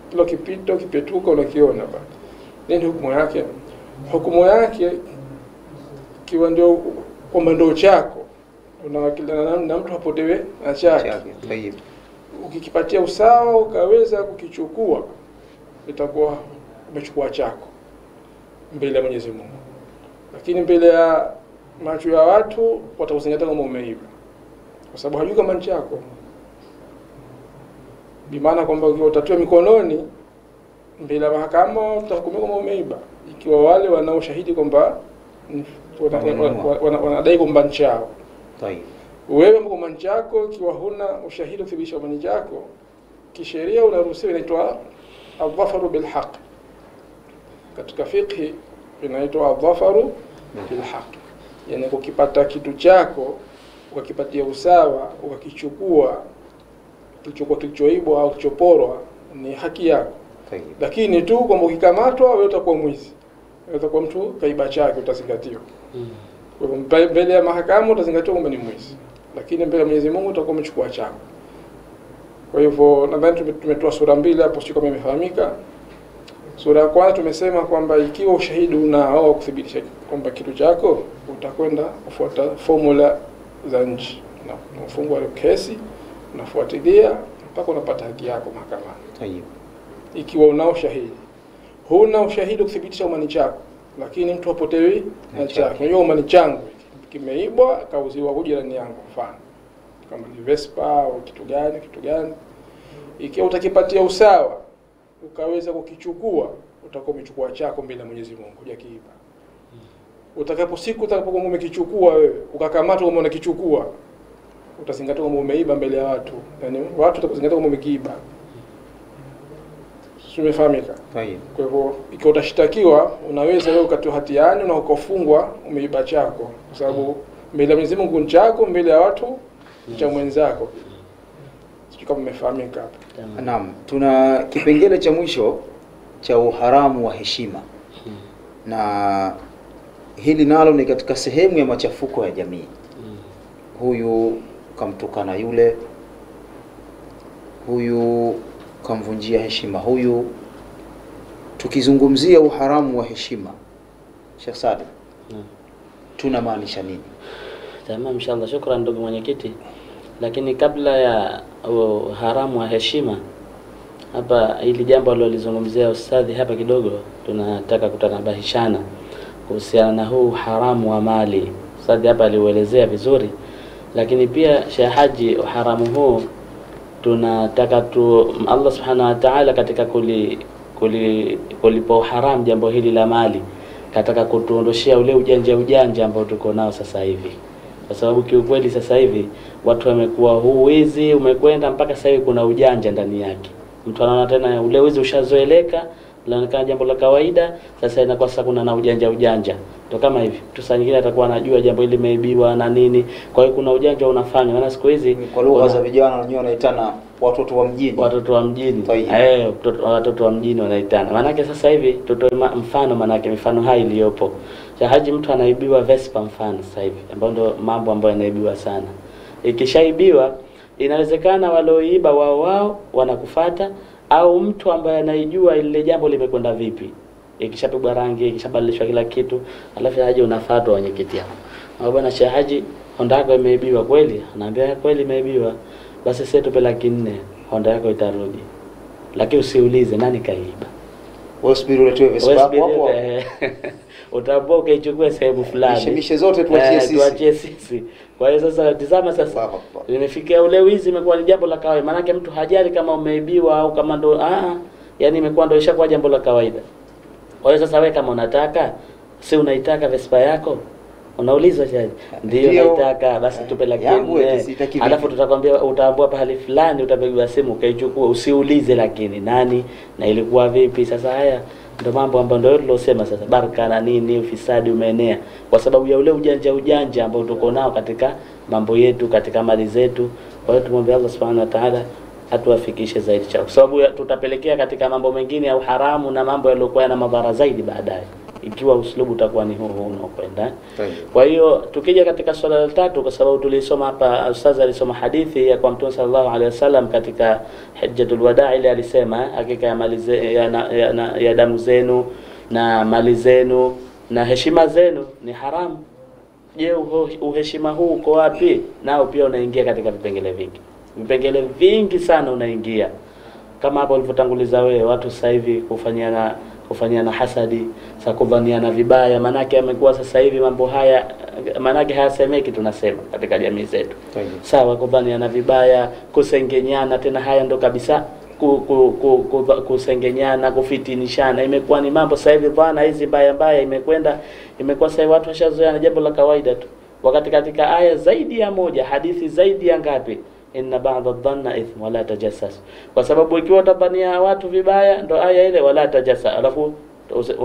kila kipito kipetuka unakiona pale, nini hukumu yake? Hukumu yake kiwa ndio kwamba ndio chako, unawakilana na mtu hapotewe na chake. Sahihi. Ukikipatia usawa ukaweza kukichukua, itakuwa umechukua chako mbele ya Mwenyezi Mungu. Lakini mbele ya macho ya watu watakuzingatia kama umeiba, kwa sababu hajui kama ni chako. Bimaana kwamba ukiwa utatiwa mikononi mbele ya mahakama utahukumiwa kama umeiba, ikiwa wale wana ushahidi kwamba wanadai kwamba ni chao. Sahihi. Wewe mko chako, ikiwa huna ushahidi kuthibitisha mali chako, kisheria unaruhusiwa, inaitwa adhafaru bil haqq. Katika fiqh inaitwa adhafaru bil haqq, yani ukipata kitu chako ukakipatia usawa, ukakichukua kilichoibwa au kilichoporwa, ni haki yako. Sahihi. Lakini tu kwamba ukikamatwa wewe utakuwa mwizi, wewe utakuwa mtu kaiba chake, utazingatiwa. Kwa hivyo mbele ya mahakama utazingatiwa kwamba ni mwizi, lakini mbele ya Mwenyezi Mungu utakuwa umechukua chako. Kwa hivyo nadhani tumetoa sura mbili hapo, sio kama imefahamika. Sura ya kwanza tumesema kwamba ikiwa ushahidi unao kuthibitisha kwamba kitu chako, utakwenda kufuata formula za nchi, na unafungua kesi, unafuatilia mpaka unapata haki yako mahakamani. Sahihi. Ikiwa unao ushahidi, huna ushahidi kuthibitisha umani chako, lakini mtu hapotewi na chako. Unajua umani changu kimeibwa, kauziwa kwa jirani yangu, mfano kama ni Vespa au kitu gani, ikiwa utakipatia usawa ukaweza kukichukua, utakuwa umechukua chako mbele ya Mwenyezi Mungu, hujakiiba. Utakapokuwa umekichukua wewe, ukakamatwa kama unakichukua, utazingatia kama umeiba mbele ya watu, yani watu watakuzingatia kama umekiiba. Tumefahamika. Tayeb. Kwa hivyo ikiwa utashtakiwa, unaweza wewe ukatoa hatiani na ukafungwa umeiba chako, kwa sababu mbele ya Mwenyezi Mungu chako, mbele ya watu cha mwenzako. Sio kama umefahamika hapa. Naam, tuna kipengele cha mwisho cha uharamu wa heshima. Na hili nalo ni katika sehemu ya machafuko ya jamii. Huyu kamtukana yule, huyu kamvunjia heshima huyu. Tukizungumzia uharamu wa heshima, Sheikh Sadim, tunamaanisha nini? Tamam, inshallah. Shukran ndugu mwenyekiti. Lakini kabla ya haramu wa heshima, hapa ili jambo alilozungumzia ustadhi hapa kidogo tunataka kutanabahishana kuhusiana na huu haramu wa mali. Ustadhi hapa aliuelezea vizuri, lakini pia Sheikh Haji, haramu huu tunataka Allah subhanahu wa ta'ala katika kulipa haramu jambo hili la mali, kataka kutuondoshia ule ujanja ambao tuko nao sasa hivi. Kwa sababu kiukweli sasa hivi watu wamekuwa, huu wizi umekwenda mpaka sasa hivi kuna ujanja ndani yake. Mtu anaona tena ule wizi ushazoeleka, linaonekana jambo la kawaida, sasa inakuwa sasa kuna na ujanja. Ndio kama hivi. Mtu saa nyingine atakuwa anajua jambo hili limeibiwa na nini. Kwa hiyo kuna ujanja unafanywa. Maana siku hizi kwa lugha za vijana wenyewe wanaitana watoto wa mjini. Watoto wa mjini. Watoto wa mjini wanaitana. Maana yake sasa hivi tutoe mfano, maana yake mifano hai iliyopo. Haji, mtu anaibiwa Vespa mfano sasa hivi, ambapo ndo mambo ambayo yanaibiwa sana. Ikishaibiwa inawezekana walioiba wao wanakufuata, au mtu ambaye anaijua ile jambo limekwenda vipi. Ikishapigwa rangi, ikishabadilishwa kila kitu, alafu Haji unafuatwa mwenyekiti hapo. Au bwana Sheikh Haji, Honda yako imeibiwa kweli? Anaambia kweli imeibiwa. Basi sasa tupe 400,000, Honda yako itarudi. Lakini usiulize nani kaiba. Wewe subiri uletwe Vespa hapo. Utaambiwa ukaichukue sehemu fulani. Mishe zote tuachie sisi. Kwa hiyo sasa tizama sasa. Limefikia ule wizi imekuwa ni jambo la kawaida. Maana yake mtu hajali kama umeibiwa au kama ndo yani imekuwa ndo ishakuwa jambo la kawaida. Kwa hiyo sasa wewe kama unataka, si unaitaka Vespa yako? Unaulizwa je? Ndio naitaka, basi tupe 400,000. Alafu tutakwambia, utaambua pahali fulani, utapigiwa simu ukaichukua, usiulize lakini nani na ilikuwa vipi. Sasa haya ndio mambo ambayo ndio tulosema sasa, baraka na nini, ufisadi umeenea kwa sababu ya ule ujanja ambao tuko nao katika mambo yetu, katika mali zetu. Kwa hiyo tumwombe Allah subhanahu wa ta'ala atuwafikishe zaidi chao, kwa sababu tutapelekea katika mambo mengine ya haramu na mambo yaliokuwa na madhara zaidi baadaye, ikiwa uslubu utakuwa ni huu unaokwenda. Kwa hiyo tukija katika swala la tatu, kwa sababu tulisoma hapa, ustaz alisoma hadithi ya kwa Mtume sallallahu alaihi wasallam katika hajjatul wadaa, ile alisema hakika ya mali ya damu zenu na mali zenu na heshima zenu ni haramu. Je, uheshima huu uko wapi? Nao pia unaingia katika vipengele vingi sana unaingia, kama hapo ulivyotanguliza wewe, watu sasa hivi kufanyana hasadi, kudhaniana vibaya. Manake amekuwa sasa hivi mambo haya, manake hayasemeki, tunasema katika jamii zetu. Sawa, kudhaniana vibaya, kusengenyana, tena haya ndo kabisa, kusengenyana, kufitinishana, imekuwa ni mambo sasa hivi. Bwana, hizi mbaya imekuwa sasa watu washazoea, jambo la kawaida tu. Wakati katika aya zaidi ya moja, hadithi zaidi ya ngapi, inna ba'da dhanna ithm wala tajassas. Kwa sababu ikiwa utadhania watu vibaya, ndo aya ile wala tajassas, alafu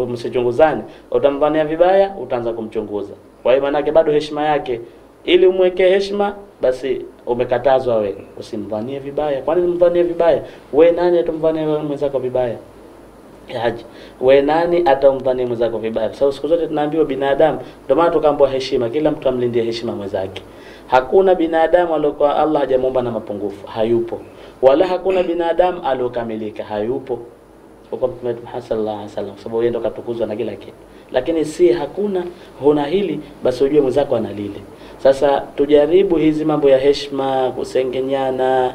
msichunguzane, utamdhania vibaya utaanza kumchunguza. Kwa hiyo maana yake bado heshima yake, ili umwekee heshima, basi umekatazwa wewe usimdhanie vibaya. Kwani nimdhanie vibaya? Wewe nani atamdhania mwenzako vibaya? Haji, wewe nani atamdhania mwenzako vibaya? Sababu siku zote tunaambiwa binadamu, ndio maana tukaambiwa heshima, kila mtu amlindie heshima mwenzake. Hakuna binadamu aliyokuwa Allah hajamuumba na mapungufu, hayupo. Wala hakuna binadamu aliyokamilika, hayupo. Kwa Mtume Muhammad sallallahu alaihi wasallam, sababu yeye ndo katukuzwa na kila kitu. Lakini si hakuna huna hili, basi ujue mwenzako ana lile. Sasa tujaribu hizi mambo ya heshima, kusengenyana,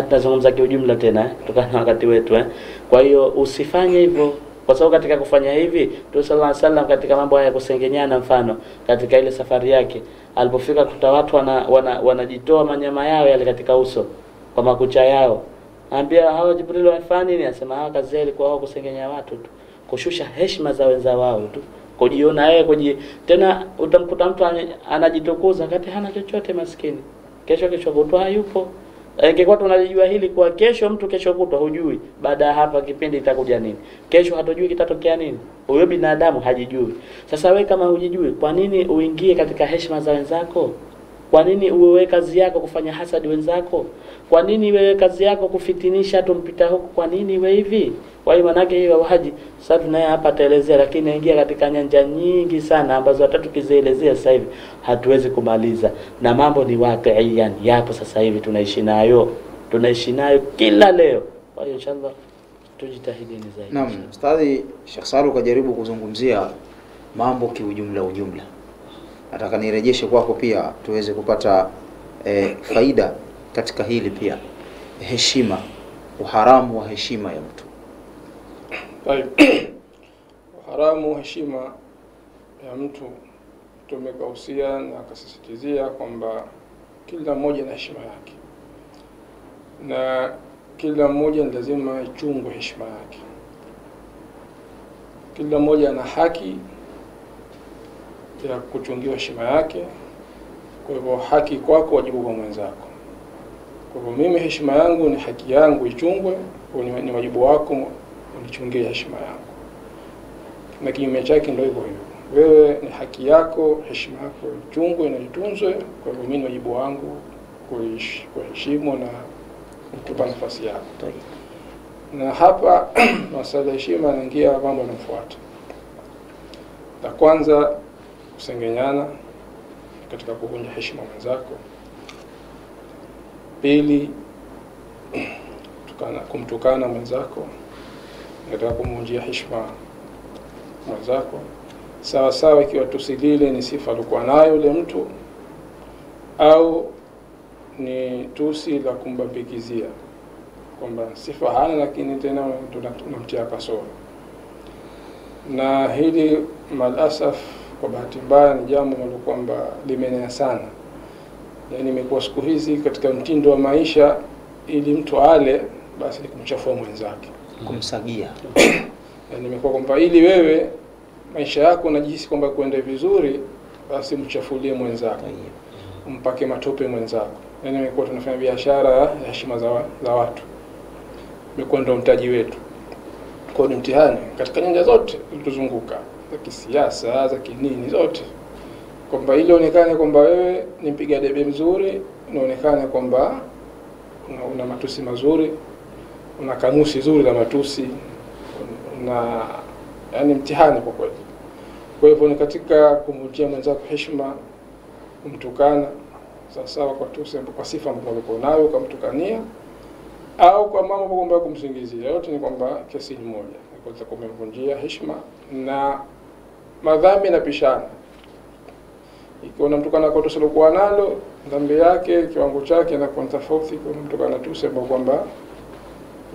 tunazungumza kwa ujumla tena kutokana na wakati wetu. Kwa hiyo usifanye hivyo, kwa sababu katika kufanya hivi Mtume sallallahu alaihi wasallam katika mambo haya kusengenyana, mfano katika ile safari yake alipofika kuta watu wanajitoa manyama yao yale katika uso kwa makucha yao, anambia hao Jibril wamefanya nini? Anasema hawa kazi yao ilikuwa wao kusengenya watu tu, kushusha heshima za wenza wao tu, kujiona yeye tena utamkuta mtu anajitukuza kati hana chochote, maskini kesho kutwa hayupo. Ingekuwa tunalijua hili kwa kesho, mtu kesho kutwa hujui baada ya hapa kipindi itakuja nini, kesho hatujui kitatokea nini, huyo binadamu hajijui. Sasa wewe kama hujijui, kwa nini uingie katika heshima za wenzako? Kwa nini uwe kazi yako kufanya hasadi wenzako? Kwa nini wewe kazi yako kufitinisha tumpita huku? Kwa nini wewe hivi? Kwa hiyo manake hiyo haji sasa naye hapa ataelezea, lakini aingia katika nyanja nyingi sana ambazo hata tukizielezea sasa hivi hatuwezi kumaliza, na mambo ni waqiyan yapo sasa hivi tunaishi nayo kila leo. Kwa hiyo inshallah tujitahidini zaidi. Naam, Ustadhi Sheikh Salu kajaribu kuzungumzia mambo kiujumla. Nataka nirejeshe kwako pia tuweze kupata faida katika hili pia. Heshima, uharamu wa heshima ya mtu. Uharamu wa heshima ya mtu tumekausia na akasisitizia kwamba kila mmoja na heshima yake, na kila mmoja ni lazima ichungwe heshima yake. Kila mmoja ana haki ya kuchungiwa heshima yake. Kwa hivyo haki kwako, wajibu kwa mwenzako. Kwa hivyo mimi heshima yangu ni haki yangu ichungwe, ni wajibu wako unichungie heshima yangu. Na kinyume chake ndio hivyo. Wewe ni haki yako, heshima yako ichungwe na itunzwe. Kwa hivyo mimi wajibu wangu kuheshimu na kukupa nafasi yako. Na hapa masuala heshima yanaingia mambo yanayofuata. La kwanza, kusengenyana katika kuvunja heshima mwenzako. Pili, kumtukana mwenzako katika kumvunjia heshima mwenzako. Sawa ikiwa tusi lile ni sifa alikuwa nayo yule mtu au ni tusi la kumbambikizia kwamba sifa hana lakini tena tunamtia kasoro. Na hili malasaf kwa bahati mbaya ni jambo ambalo kwamba limenea sana. Yaani imekuwa siku hizi katika mtindo wa maisha, ili mtu ale basi ni kumchafua mwenzake, kumsagia. Yaani imekuwa kwamba ili wewe maisha yako unajihisi kwamba kuende vizuri, basi mchafulie mwenzako, umpake matope mwenzako. Yaani imekuwa tunafanya biashara ya heshima za watu, imekuwa ndio mtaji wetu. Kwa ni mtihani katika nyanja zote zilizozunguka, za kisiasa, za kinini zote, kwamba ili onekane kwamba wewe ni mpiga debe mzuri, unaonekana kwamba una matusi mazuri, una kamusi zuri la matusi, na yani mtihani kwa kweli. Kwa hivyo ni katika kumvunjia mwenzako heshima, kumtukana sawa kwa tusi kwa sifa ambayo uko nayo ukamtukania, au kwa mambo kwamba kumsingizia, yote ni kwamba kesi ni moja, ni kwa kumvunjia heshima. Na madhambi yanapishana. Ikiwa unamtukana kwa tusi lokuwa nalo, dhambi yake kiwango chake inakuwa tofauti kwa mtukana tusi ambapo kwamba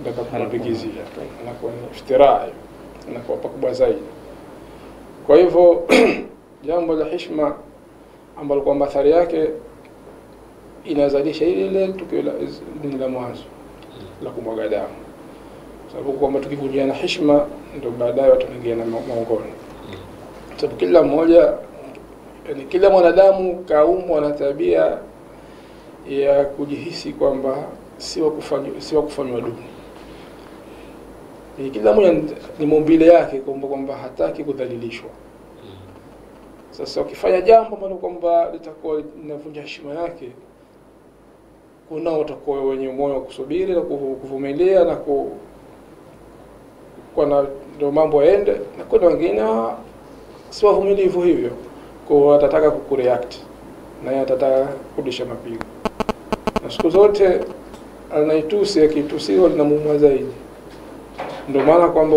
ndio kumpigizia, inakuwa ni iftiraa, inakuwa pakubwa zaidi. Kwa hivyo jambo la heshima ambalo kwa athari yake inazalisha ile tukio la mwanzo la kumwaga damu, sababu kwamba tukivunjiana heshima ndio baadaye wataingia na maongoni. Sababu kila mmoja, yani kila mwanadamu kaumbwa na tabia ya kujihisi kwamba si wa kufanywa duni. Kila mmoja ni maumbile yake kwamba hataki kudhalilishwa. Sasa ukifanya jambo ambalo kwamba litakuwa linavunja heshima yake, kuna watakuwa wenye moyo wa kusubiri na kuvumilia na kwa ndio mambo yaende, na kuna wengine si wavumilivu hivyo, kwa atataka kukureact na yeye atataka kurudisha mapigo. Na siku zote anaitusi, akitusiwa linamuuma zaidi. Ndio maana kwamba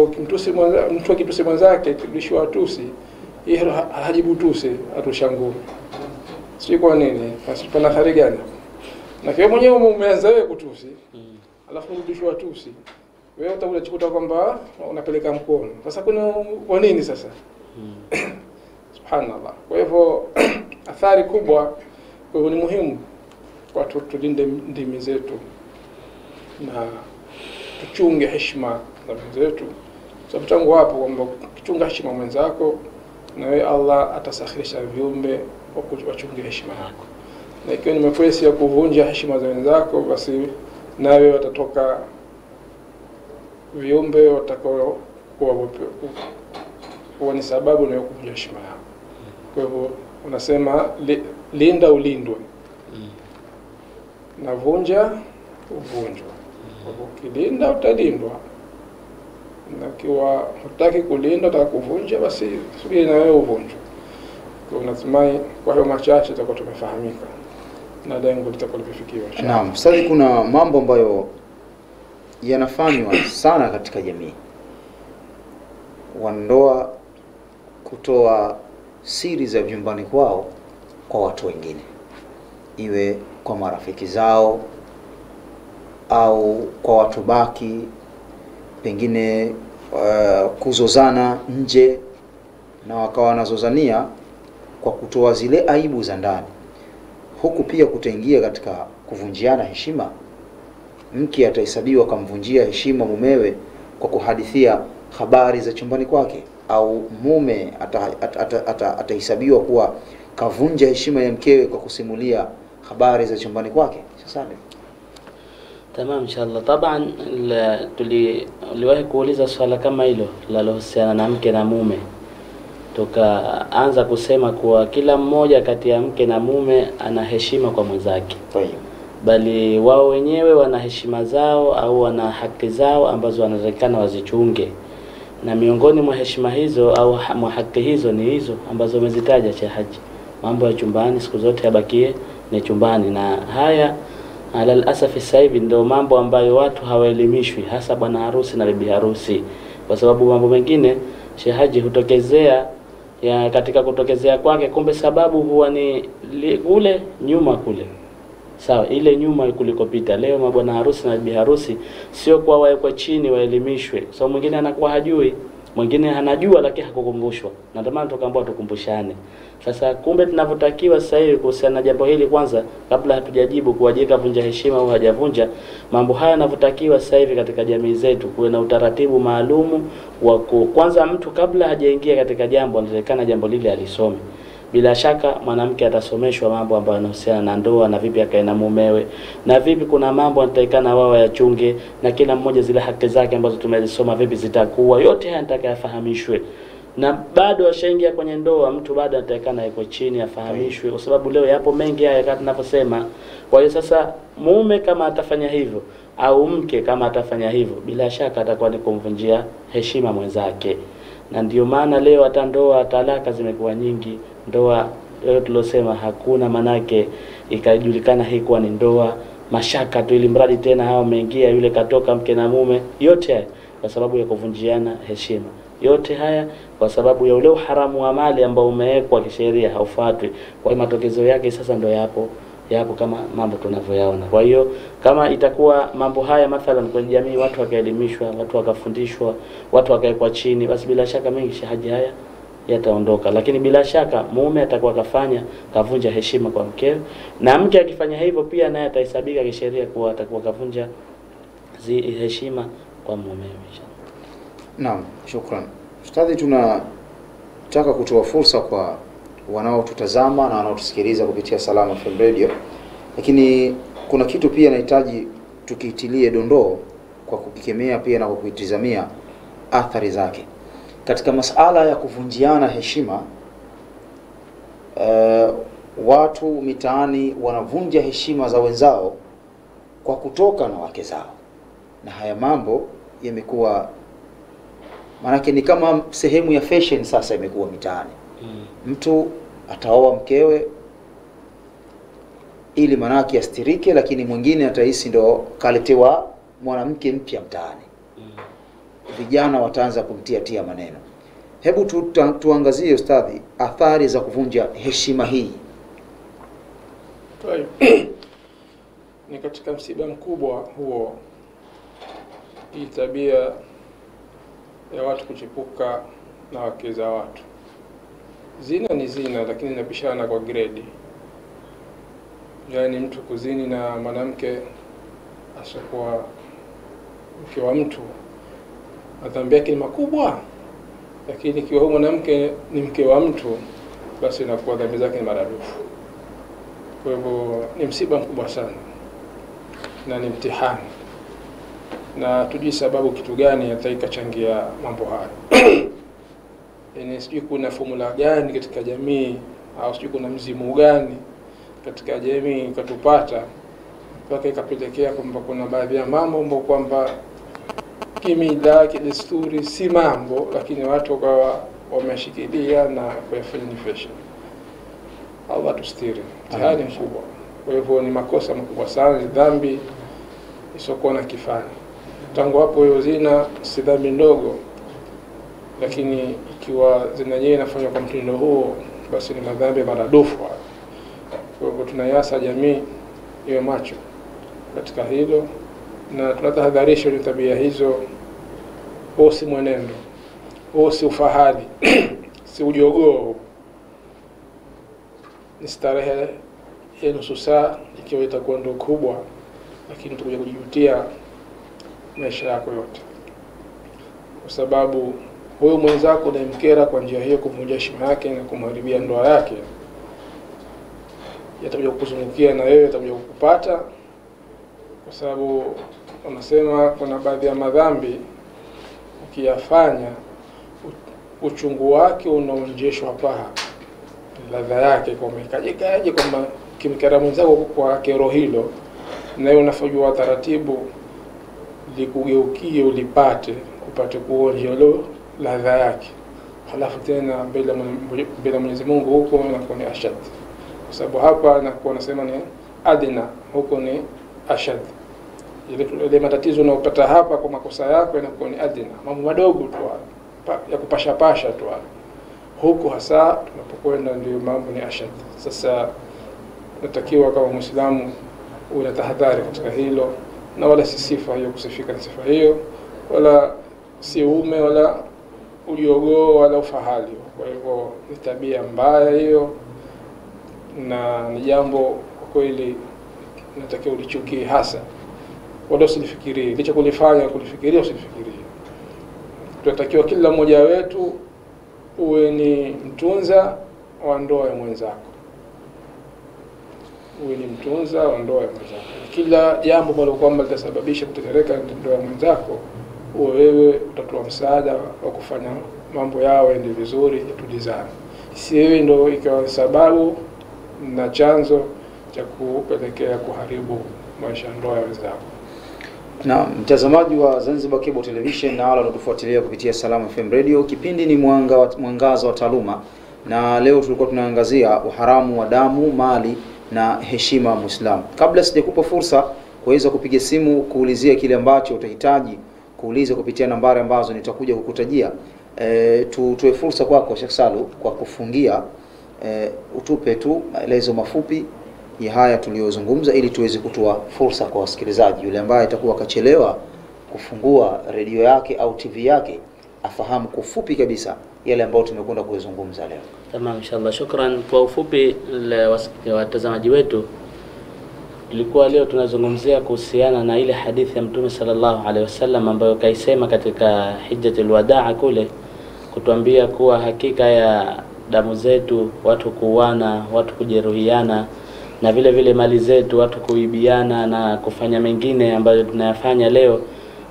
mtu akitusi mwenzake kirudishwa tusi, yeye hajibu tusi, atushanguru. Si kwa nini? Pana hari gani? Na kwa mwenyewe umeanza wewe kutusi, alafu urudishwa tusi, wewe utakuta kwamba unapeleka mkono. Sasa kuna kwa nini sasa? Subhanallah. Kwa hivyo athari kubwa, kwa hivyo ni muhimu kwa tulinde ndimi zetu na tuchunge heshima za wenzetu. Sababu tangu hapo kwamba ukichunga heshima mwenzako, na wewe Allah atasakhirisha viumbe wachunge heshima yako. na ikiwa ni mepesi ya kuvunja heshima za wenzako, basi nawe watatoka viumbe watakao kuwa ni sababu na kuvunja heshima yako. Kwa hivyo unasema linda ulindwe, na vunja uvunjwe. Kwa hivyo ukilinda utalindwa, na kiwa hutaki kulinda utaka kuvunja, basi subiri na wewe uvunjwe. Kwa natumai kwa hiyo machache tutakuwa tumefahamika na lengo litakuwa limefikiwa. Naam, sasa kuna mambo ambayo yanafanywa sana katika jamii. Wanandoa kutoa siri za vyumbani kwao kwa watu wengine, iwe kwa marafiki zao au kwa watu baki, pengine kuzozana nje na wakawa wanazozania kwa kutoa zile aibu za ndani. Huku pia kutaingia katika kuvunjiana heshima. Mke atahesabiwa kumvunjia heshima mumewe kwa kuhadithia habari za chumbani kwake, au mume atahesabiwa kuwa kavunja heshima ya mkewe kwa kusimulia habari za chumbani kwake. Sasa Tamam, inshallah. Taban tuliwahi kuuliza swala kama hilo linalohusiana na mke na mume. Tukaanza kusema kuwa kila mmoja kati ya mke na mume ana heshima kwa mwenzake. Bali wao wenyewe wana heshima zao au wana haki zao ambazo wanatakikana wazichunge. Na miongoni mwa heshima hizo au mwa haki hizo ni hizo ambazo umezitaja Sheikh Haji. Mambo ya chumbani siku zote yabakie ni chumbani, na haya alal asafi sasa hivi ndio mambo ambayo watu hawaelimishwi, hasa bwana harusi na bibi harusi. Kwa sababu mambo mengine Sheikh Haji hutokezea ya katika kutokezea kwake, kumbe sababu huwa ni kule nyuma kule. Sawa, ile nyuma kulikopita. Leo mabwana harusi na bibi harusi sio kwa waekwe chini waelimishwe. So mwingine anakuwa hajui, mwingine anajua lakini hakukumbushwa. Na ndio maana tukaambiwa tukumbushane. Sasa kumbe tunavyotakiwa sasa hivi kuhusiana na jambo hili, kwanza kabla hatujajibu kuwajika vunja heshima au hajavunja, mambo haya yanavyotakiwa sasa hivi katika jamii zetu kuwe na utaratibu maalumu wa kwanza mtu kabla hajaingia katika jambo anatakana jambo lile alisome. Bila shaka mwanamke atasomeshwa mambo ambayo yanahusiana na ndoa, na vipi akae na mumewe, na vipi kuna mambo anatakana wao yachunge, na kila mmoja zile haki zake ambazo tumezisoma vipi zitakuwa. Yote haya nataka yafahamishwe. Na bado ashaingia kwenye ndoa, mtu bado anatakana yuko chini afahamishwe, kwa sababu leo yapo mengi haya kama tunavyosema. Kwa hiyo sasa mume kama atafanya hivyo au mke kama atafanya hivyo, bila shaka atakuwa ni kumvunjia heshima mwenzake. Na ndio maana leo hata ndoa talaka zimekuwa nyingi. Ndoa leo tulosema hakuna, manake ikajulikana hii kuwa ni ndoa, mashaka tu, ili mradi tena hao wameingia, yule katoka mke na mume. Yote haya kwa sababu ya kuvunjiana heshima. Yote haya kwa sababu ya ule haramu wa mali ambao umewekwa kisheria haufuatwi. Kwa hiyo matokezo yake sasa ndio yapo kama mambo tunavyoyaona. Kwa hiyo kama itakuwa mambo haya mathalan kwenye jamii watu wakaelimishwa, watu wakafundishwa, watu wakaekwa chini, basi bila shaka mengi shahaji haya yataondoka. Lakini bila shaka mume atakuwa kavunja heshima kwa mkewe, na mke akifanya hivyo pia naye atahesabika kisheria kuwa atakuwa kavunja heshima kwa mumewe. Naam, shukran. Ustadhi, tunataka kutoa fursa kwa wanaotutazama na wanaotusikiliza kupitia Salama FM Radio, lakini kuna kitu pia nahitaji tukiitilie dondoo kwa kukikemea pia na kwa kuitizamia athari zake katika masala ya kuvunjiana heshima. Watu mitaani wanavunja heshima za wenzao kwa kutoka na wake zao, na haya mambo yamekuwa manake ni kama sehemu ya fashion sasa imekuwa mitaani. Mtu ataoa mkewe ili manake astirike, lakini mwingine atahisi ndo kaletewa mwanamke mpya mtaani. Vijana wataanza kumtia maneno. Hebu tuangazie ustadhi athari za kuvunja heshima hii. Ni katika msiba mkubwa huo, hii tabia ya watu kuchipuka na wake za watu. Zina ni zina, lakini inapishana kwa grade. Yaani mtu kuzini na mwanamke asokuwa mke wa mtu, madhambi yake ni makubwa. Lakini ikiwa huyo mwanamke ni mke wa mtu, basi inakuwa dhambi zake ni maradufu. Kwa hivyo ni msiba mkubwa sana na ni mtihani, na tujui sababu kitu gani yatakachangia mambo haya. Yani sijui kuna formula gani katika jamii au sijui kuna mzimu gani katika jamii ikatupata mpaka ikapelekea kwamba kuna baadhi ya mambo ambayo kwamba kimila, kidesturi si mambo, lakini watu wakawa wameshikilia na kuyafanya ni fashion. Allah tustiri, mtihani mkubwa. Kwa hivyo ni makosa makubwa sana, ni dhambi isiyokuwa na kifani. Tangu hapo hiyo zina si dhambi ndogo, lakini ikiwa zina yenyewe inafanywa kwa mtindo huo, basi ni madhambi maradufu. Kwa hivyo tunayasa jamii iwe macho katika hilo, na tunatahadharisha ni tabia hizo. Huo si mwenendo, huo si ufahari, si ujogoo, ni starehe ya nusu saa ikiwa itakuwa ndo kubwa, lakini utakuja kujijutia maisha yako yote, kwa sababu huyo mwenzako unayemkera kwa njia hiyo, kumvunja heshima yake na kumharibia ndoa yake, yatakuja kukuzungukia na wewe, yatakuja kukupata. Kwa sababu unasema kuna baadhi ya madhambi ukiyafanya uchungu wake unaonjeshwa paha, ladha yake kwa mekaje kwamba kimkera mwenzako kwa kero hilo, na wewe unafanywa taratibu likugeukie ulipate upate kuonja lo ladha yake, halafu tena mbele Mwenyezi Mungu huko inakuwa ni ashad, kwa sababu hapa nakuwa nasema ni adina, huko ni ashad. Ile matatizo unayopata hapa kwa makosa yako inakuwa ni adina, mambo madogo tu ya kupasha tu. Huko hasa tunapokwenda ndio mambo ni ashad. Sasa natakiwa kama Muislamu una tahadhari katika hilo, na wala si sifa hiyo kusifika na sifa hiyo, wala si ume wala ujogoo wala ufahali. Kwa hivyo ni tabia mbaya hiyo, na ni jambo kweli natakiwa ulichukie hasa, wala usilifikirie. Licha kulifikiria usilifikirie. Tunatakiwa kila mmoja wetu uwe ni mtunza wa ndoa ya mwenzako, uwe ni mtunza wa ndoa ya mwenzako. Kila jambo ambalo kwamba litasababisha kutetereka ndoa ya mwenzako, wewe utatoa msaada wa kufanya mambo yao yaende vizuri, yatulizane. Si wewe ndio ikawa sababu na chanzo cha kupelekea kuharibu maisha ya ndoa ya wenzako. Na mtazamaji wa Zanzibar Cable Television na wale wanaotufuatilia kupitia Salamu FM Radio, kipindi ni mwangaza wa taaluma, na leo tulikuwa tunaangazia uharamu wa damu, mali na heshima ya Muislamu. Kabla sijakupa fursa kuweza kupiga simu kuulizia kile ambacho utahitaji kuuliza kupitia nambari ambazo nitakuja kukutajia, tutoe fursa kwako Sheikh Salu kwa kufungia, utupe tu maelezo mafupi ya haya tuliyozungumza, ili tuweze kutoa fursa kwa wasikilizaji. Yule ambaye atakuwa kachelewa kufungua redio yake au TV yake afahamu kwa ufupi kabisa yale ambayo tumekwenda kuzungumza leo. Tamam, inshallah. Shukran. Kwa ufupi watazamaji wetu, tulikuwa leo tunazungumzia kuhusiana na ile hadithi ya Mtume sallallahu alaihi wasallam ambayo kaisema katika hijjatul wadaa kule, kutuambia kuwa hakika ya damu zetu watu kuuana, watu kujeruhiana, na vile vile mali zetu watu kuibiana na kufanya mengine ambayo tunayafanya leo,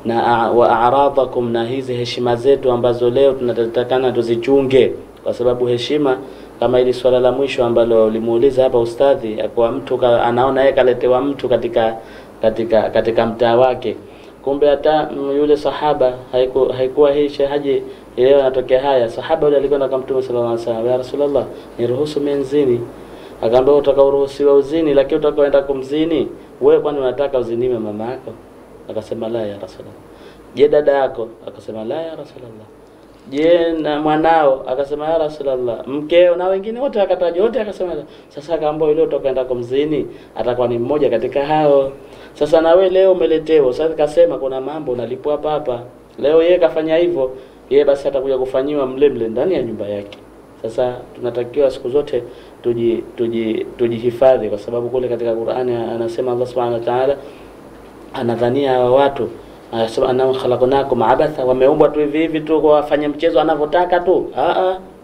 na wa a'radakum, na hizi heshima zetu ambazo leo tunatakana tuzichunge, kwa sababu heshima kama ili swala la mwisho ambalo ulimuuliza hapa ustadhi, kwa mtu anaona yeye kaletewa mtu katika mtaa wake, kumbe hata yule sahaba haikuwa hii haji leo anatokea haya. Sahaba yule alikwenda kwa Mtume sallallahu alaihi wasallam, ya Rasulullah, niruhusu menzini. Akaambia utakaoruhusiwa uzini, lakini utakaoenda kumzini wewe, kwani unataka uziniwe mama yako? Akasema la ya Rasulullah. Je, dada yako? Akasema la ya Rasulullah. Je, na mwanao? Akasema ya Rasulullah. Mkeo na wengine wote akataja wote, akasema. Sasa akaambia yule utakaoenda kumzini atakuwa ni mmoja katika hao. Sasa na wewe leo umeletewa, sasa akasema kuna mambo unalipwa hapa. Leo yeye kafanya hivyo, yeye basi atakuja kufanyiwa mle ndani ya nyumba yake. Sasa tunatakiwa siku zote tujihifadhi, kwa sababu kule katika Qur'ani anasema Allah Subhanahu wa Ta'ala anadhania hawa watu, anasema anao khalaqnakum abatha, wameumbwa tu hivi tu kwa wafanye mchezo anavyotaka tu.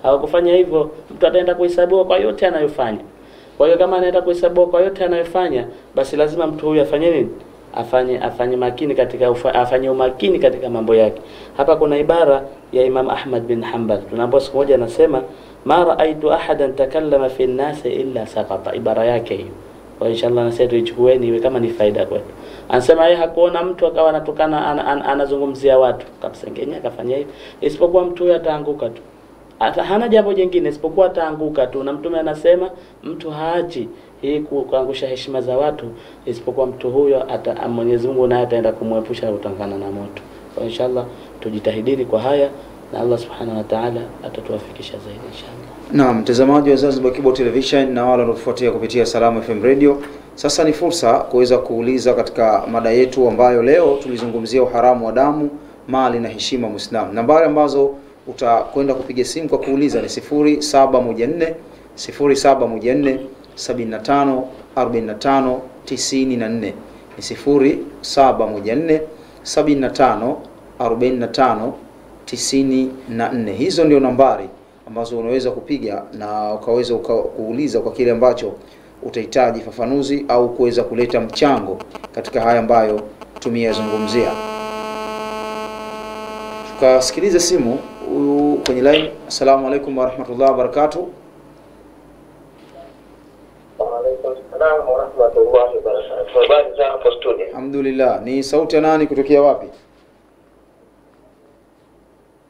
Hawakufanya hivyo. Mtu ataenda kuhesabiwa kwa yote anayofanya. Kwa hiyo kama anaenda kuhesabu kwa yote anayofanya, basi lazima mtu huyu afanye nini? Afanye makini katika afanye umakini katika mambo yake. Hapa kuna ibara ya Imam Ahmad bin Hanbal. Tunaambiwa siku moja anasema ma ra'aytu ahadan takallama fi an-nas illa saqata. Ibara yake hiyo. Kwa inshallah nasema tuichukueni iwe kama ni faida kwetu. Anasema yeye hakuona mtu akawa anatukana anazungumzia watu kamsengenya akafanya hivi, isipokuwa mtu huyo ataanguka tu. Hana jambo jingine isipokuwa ataanguka tu. Na Mtume anasema mtu haachi hii kuangusha heshima za watu isipokuwa mtu huyo Mwenyezi Mungu naye ataenda kumwepusha kutangana na moto. Kwa inshallah tujitahidini kwa haya na Allah Subhanahu wa Ta'ala atatuwafikisha zaidi inshallah. Naam, mtazamaji wa Zanzibar Cable Television na wale wanaotufuatia kupitia Salamu FM Radio. Sasa ni fursa kuweza kuuliza katika mada yetu ambayo leo tulizungumzia uharamu wa damu, mali na heshima Muislamu. Nambari ambazo utakwenda kupiga simu kwa kuuliza ni 0714 0714 75 45 94. Ni 0714 75 45 94. Hizo ndio nambari ambazo unaweza kupiga na ukaweza kuuliza kwa kile ambacho utahitaji fafanuzi au kuweza kuleta mchango katika haya ambayo tumeyazungumzia. Tukasikiliza simu kwenye line. Assalamu alaykum wa rahmatullahi wa barakatuh. Wa alaykum assalam wa rahmatullahi wa barakatuh. Habari za hapo studio? Alhamdulillah. Ni sauti ya nani kutokea wapi?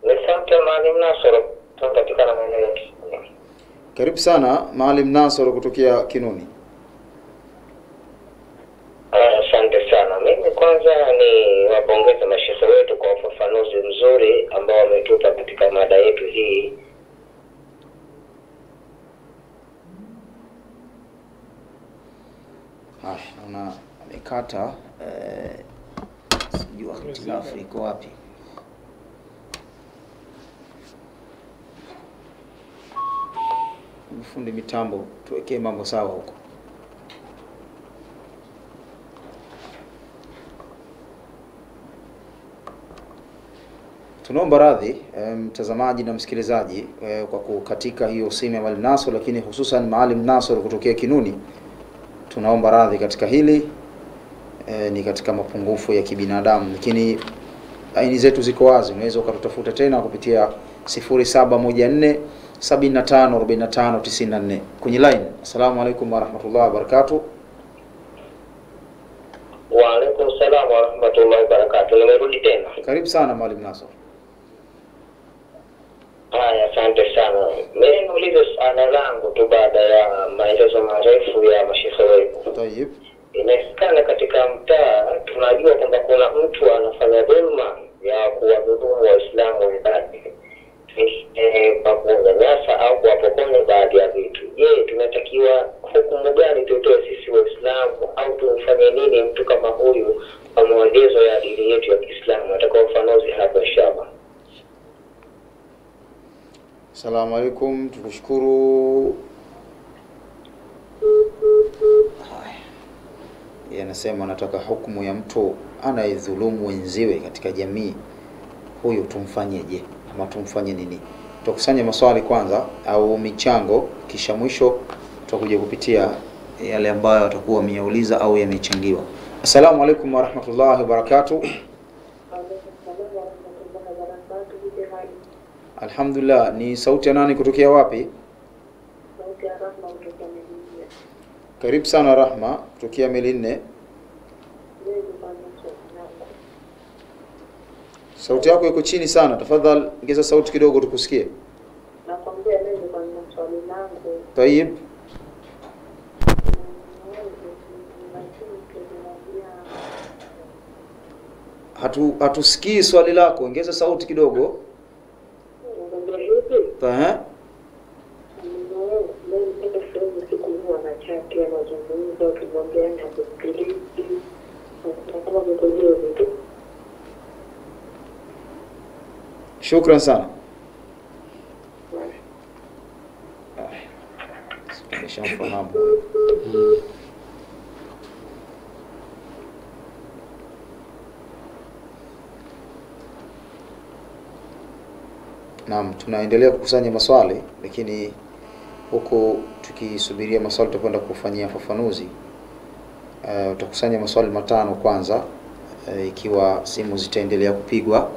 Ni sauti ya Maalim Nasoro kutoka maeneo ya Kinuni. Karibu sana Maalim Nasoro kutokea Kinuni. Asante sana. Mimi kwanza ni wapongeze mashehe wetu kwa ufafanuzi mzuri ambao wametupa katika mada yetu hii. Naona amekata sijua hitilafu iko wapi. Mfundi mitambo tuwekee mambo sawa huko. Tunaomba radhi mtazamaji na msikilizaji kwa kukatika hiyo simu ya Maalim Nasoro, lakini hususan Maalim Nasoro kutokea Kinuni. Tunaomba radhi katika hili, ni katika mapungufu ya kibinadamu, lakini laini zetu ziko wazi. Unaweza ukatutafuta tena kupitia 0714 75 45 94 kwenye line. Assalamu alaykum wa rahmatullahi wa barakatuh. Wa alaykum assalam wa rahmatullahi wa barakatuh. Nimerudi tena. Karibu sana Maalim Nasoro. Haya, asante sana. Mimi nauliza swala langu tu baada ya maelezo marefu ya mashehe wetu. Tayeb. Inasikana katika mtaa tunajua kwamba kuna mtu anafanya dhulma ya kuwadhulumu Waislamu wenzake. Kwa kunyanyasa au kuwapokonya baadhi ya vitu. Je, tunatakiwa hukumu gani tutoe sisi Waislamu au tumfanye nini mtu kama huyu kwa maelezo ya dini yetu ya Kiislamu? Nataka ufafanuzi hapo inshallah. Assalamu alaykum, tukushukuru. Yeye anasema anataka hukumu ya mtu anayedhulumu wenziwe katika jamii. Huyo tumfanyeje ama tumfanye nini? Tutakusanya maswali kwanza au michango, kisha mwisho tutakuja kupitia yale ambayo atakuwa ameyauliza au yamechangiwa. Assalamu alaykum wa rahmatullahi wa barakatuh. Alhamdulillah. Ni sauti ya nani kutokea wapi? Sauti ya Rahma kutokea Melinde. Karibu sana Rahma kutokea Melinde. Sauti yako iko chini sana. Tafadhali ongeza sauti kidogo tukusikie. Nakwambia leo kwa swali langu. Tayeb. Hatusikii swali lako. Ongeza sauti kidogo. Shukran sana. Nishamfahamu. Naam, tunaendelea kukusanya maswali, lakini huku tukisubiria maswali tutakwenda kufanyia fafanuzi. Utakusanya maswali matano kwanza, ikiwa simu zitaendelea kupigwa.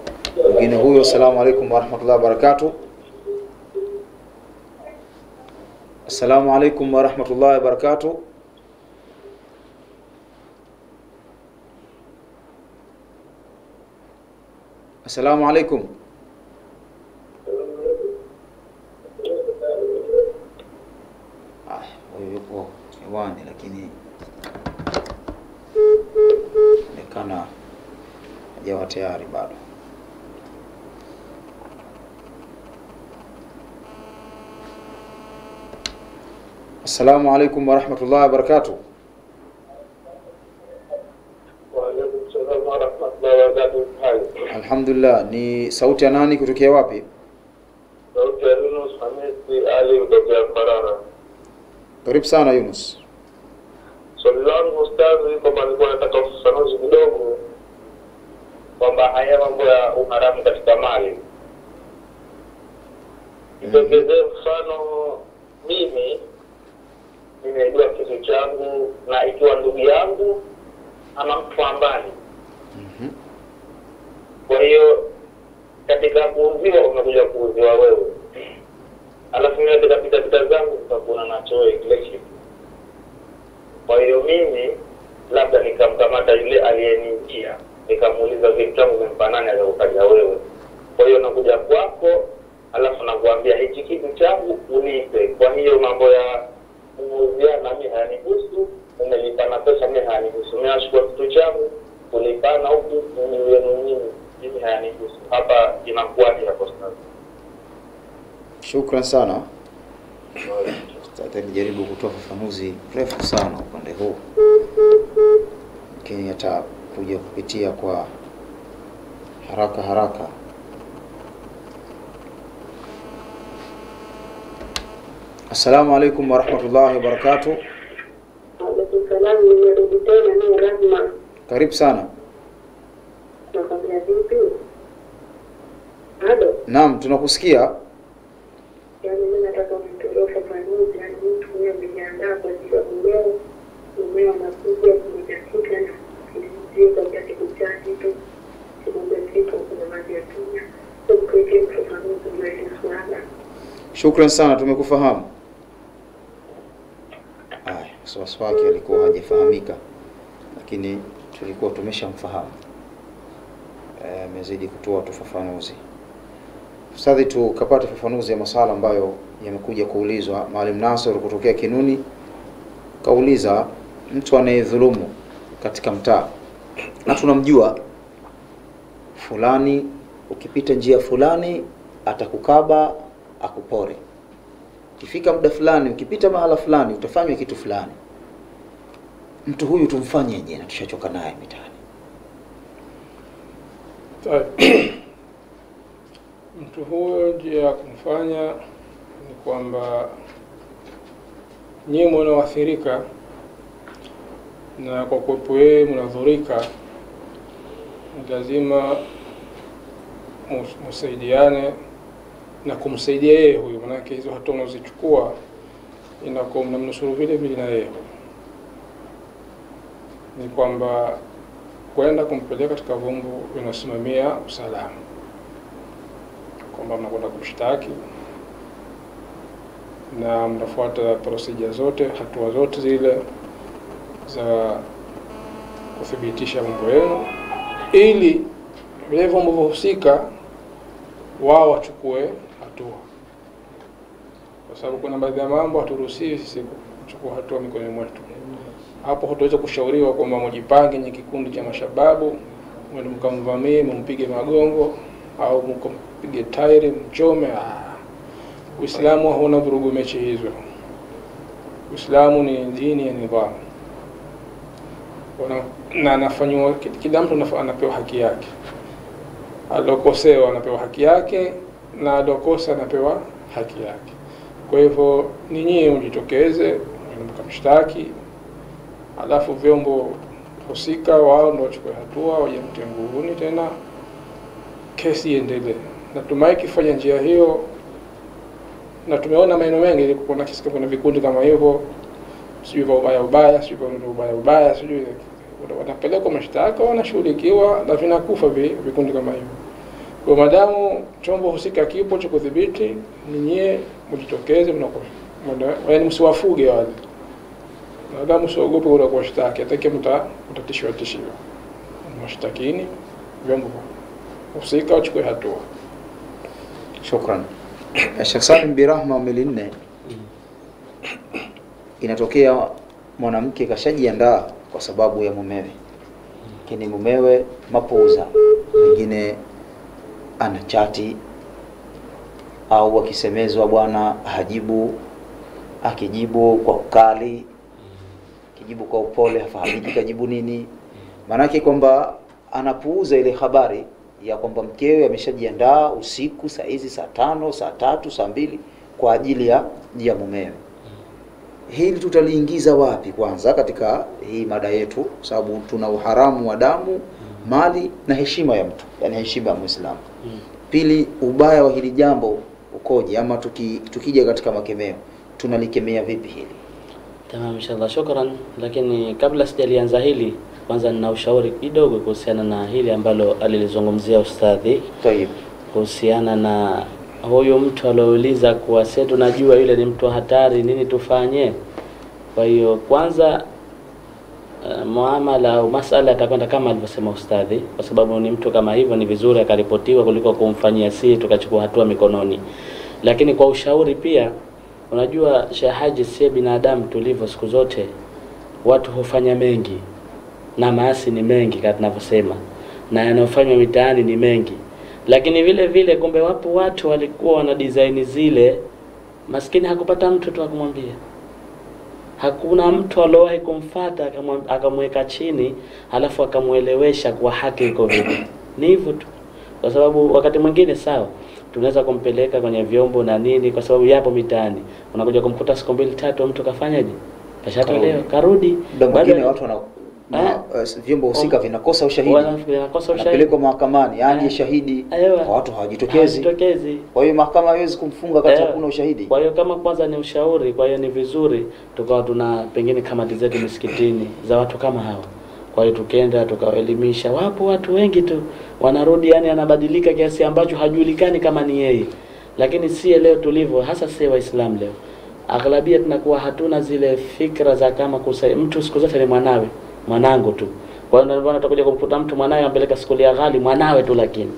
Mwingine huyo, assalamu alaykum wa rahmatullahi wa barakatuh. Assalamu alaykum wa rahmatullahi wa barakatuh. Assalamu alaykum. Huyo yupo hewani lakini nekana hajawa tayari bado. Assalamu alaykum wa rahmatullahi wa barakatuh. Wa alaykum salaam wa rahmatullahi wa barakatuh. Alhamdulillah. Ni sauti ya nani kutokea wapi? Sauti ya Yunus Hamisi Ali kutokea Mbarara. Karibu sana Yunus. Swali langu ustazi, kwamba nilikuwa nataka ufafanuzi kidogo kwamba haya mambo ya uharamu katika mali. Nipongezee mfano, mimi nimeibiwa kitu changu na ikiwa ndugu yangu ama mtu ambaye kwa hiyo katika kuuziwa unakuja kuuziwa wewe, alafu mimi katika pita zangu utakuwa nacho wewe kile kitu. Kwa hiyo mimi labda nikamkamata yule aliyenijia, nikamuuliza vitu vyangu vimpa nani, aliokaja wewe. Kwa hiyo nakuja kwako, alafu nakuambia hichi kitu changu unipe. Kwa hiyo mambo ya muuziana mimi hayanihusu, umelipana pesa mimi hayanihusu. Mimi nachukua kitu changu kulipana huku ni wenu nyinyi, mimi hayanihusu. Hapa inakuwaje hapo sasa? Shukran sana. Tutajaribu kutoa ufafanuzi mrefu sana upande huu, lakini atakuja kupitia kwa haraka. Assalamu alaykum wa rahmatullahi wa barakatuh. Alaykum salaam, nimerudi tena ni Rahma. Karibu sana. Nakwambia vipi? Halo. Naam, tunakusikia. Yaani mimi nataka mtolee ufafanuzi, yaani mtu huyo amejiandaa kwa ajili ya kuleo, umeo anakuja kumtafuta na kujiuliza kwa kitu chake tu. Sikumbuka kuna maji ya tumia. Tukuweke ufafanuzi wa hili swala. Shukran sana, tumekufahamu. Swali wake alikuwa hajafahamika, lakini tulikuwa tumeshamfahamu. Amezidi kutoa ufafanuzi. Ustadhi, tukapata ufafanuzi ya masala ambayo yamekuja kuulizwa. Maalim Nasr kutokea Kinuni kauliza, mtu anayedhulumu katika mtaa na tunamjua fulani, ukipita njia fulani atakukaba akupore, ukifika muda fulani ukipita mahala fulani utafanywa kitu fulani, mtu huyu tumfanyeje na tushachoka naye mitaani? Mtu huyo njia ya kumfanya ni kwamba nyinyi mnaoathirika na kwa kuwepo yeye mnadhurika, lazima msaidiane na kumsaidia yeye huyo, maana hizo hatua mnazochukua inakuwa mnamnusuru vile vile na yeye. Ni kwamba kwenda kumpeleka katika vyombo vinasimamia usalama, kwamba mnakwenda kumshtaki na mnafuata procedure zote, hatua zote zile za kuthibitisha mambo yenu, ili vile vyombo husika wao wachukue hatua, kwa sababu kuna baadhi ya mambo haturuhusiwi sisi kuchukua hatua mikononi mwetu. Hapo hutaweza kushauriwa kwamba mjipange nye kikundi cha mashababu, mwende mkamvamie, mpige magongo au mkampige tairi, mchome. Uislamu hauna vurugu mechi hizo. Uislamu ni dini ya nidhamu. Na anafanywa, kila mtu anapewa haki yake. Alokosewa anapewa haki yake na alokosa anapewa haki yake. Kwa hivyo ninyi mjitokeze mkamshtaki, alafu vyombo husika wao ndio wachukue hatua, wajamtie nguvuni, tena kesi iendelee. Natumai kifanya njia hiyo na tumeona maeneo mengi kuna kisikia kuna vikundi kama hivyo, sijui kwa ubaya, sijui kwa ubaya, sijui wanapelekwa mashtaka, wanashughulikiwa na vinakufa vikundi kama hivyo. Kwa madamu chombo husika kipo cha kudhibiti, ninyi mjitokeze, yaani msiwafuge wale. Madamu usiogope ule kushtaki, atake mtatishwa. Mshtakini vyombo husika wachukue hatua. Shukran. Sheikh Salim Birahma Melinne, inatokea mwanamke kashajiandaa kwa sababu ya mumewe, lakini mumewe mapuuza, wengine ana chati au akisemezwa bwana hajibu, akijibu kwa ukali, akijibu kwa upole, hafahamiki kajibu nini. Manake kwamba anapuuza ile habari ya kwamba mkewe ameshajiandaa usiku saa hizi saa 5, saa 3, saa 2 kwa ajili ya mumewe. Hili tutaliingiza wapi kwanza katika hii mada yetu, sababu tuna uharamu wa damu, mali na heshima ya mtu, yani heshima ya Muislamu. Pili, ubaya wa hili jambo ukoje, ama tukija katika makemeo tunalikemea vipi hili? Tamam, inshallah, shukran. Lakini kabla sijalianza hili, kwanza nina ushauri kidogo kuhusiana na hili ambalo alilizungumzia ustadhi. Tayeb. Kuhusiana na huyo mtu aliouliza kuwa sisi tunajua yule ni mtu hatari, nini tufanye? Kwa hiyo kwanza muamala au masala atakwenda kama alivyosema ustadhi, kwa sababu ni mtu kama hivyo ni vizuri akaripotiwa kuliko kumfanyia sisi tukachukua hatua mikononi. Lakini kwa ushauri pia, unajua shahaji, si binadamu tulivyo siku zote, watu hufanya mengi na maasi ni mengi kama tunavyosema, na yanayofanywa mitaani ni mengi. Lakini vile vile kumbe wapo watu walikuwa wana design zile, maskini hakupata mtu tu akamwambia. Hakuna mtu aliyewahi kumfuata akamweka chini halafu akamuelewesha kwa haki iko vipi. Ni hivyo tu. Kwa sababu wakati mwingine sawa tunaweza kumpeleka kwenye vyombo na nini, kwa sababu yapo mitaani. Unakuja kumkuta siku 2 3 mtu kafanyaje? Kashatolewa, karudi. Wengine watu wana vyombo husika vinakosa ushahidi, wanapelekwa mahakamani, aje shahidi, watu hawajitokezi. Kwa hiyo mahakama haiwezi kumfunga kama hakuna ushahidi. Kwa hiyo kama kwanza ni ushauri, kwa hiyo ni vizuri tukawa tuna pengine kamati zetu misikitini za watu kama hawa. Kwa hiyo tukenda tukawaelimisha. Wapo watu wengi tu wanarudi, yani anabadilika kiasi ambacho hajulikani kama ni yeye. Lakini si leo tulivyo, hasa si Waislamu leo, aghlabia tunakuwa hatuna zile fikra za kama mtu siku zote ni mwanawe, mwanangu tu. Kwa hiyo ndio utakuja kumkuta mtu mwanawe ampeleka skuli ya ghali, mwanawe tu, lakini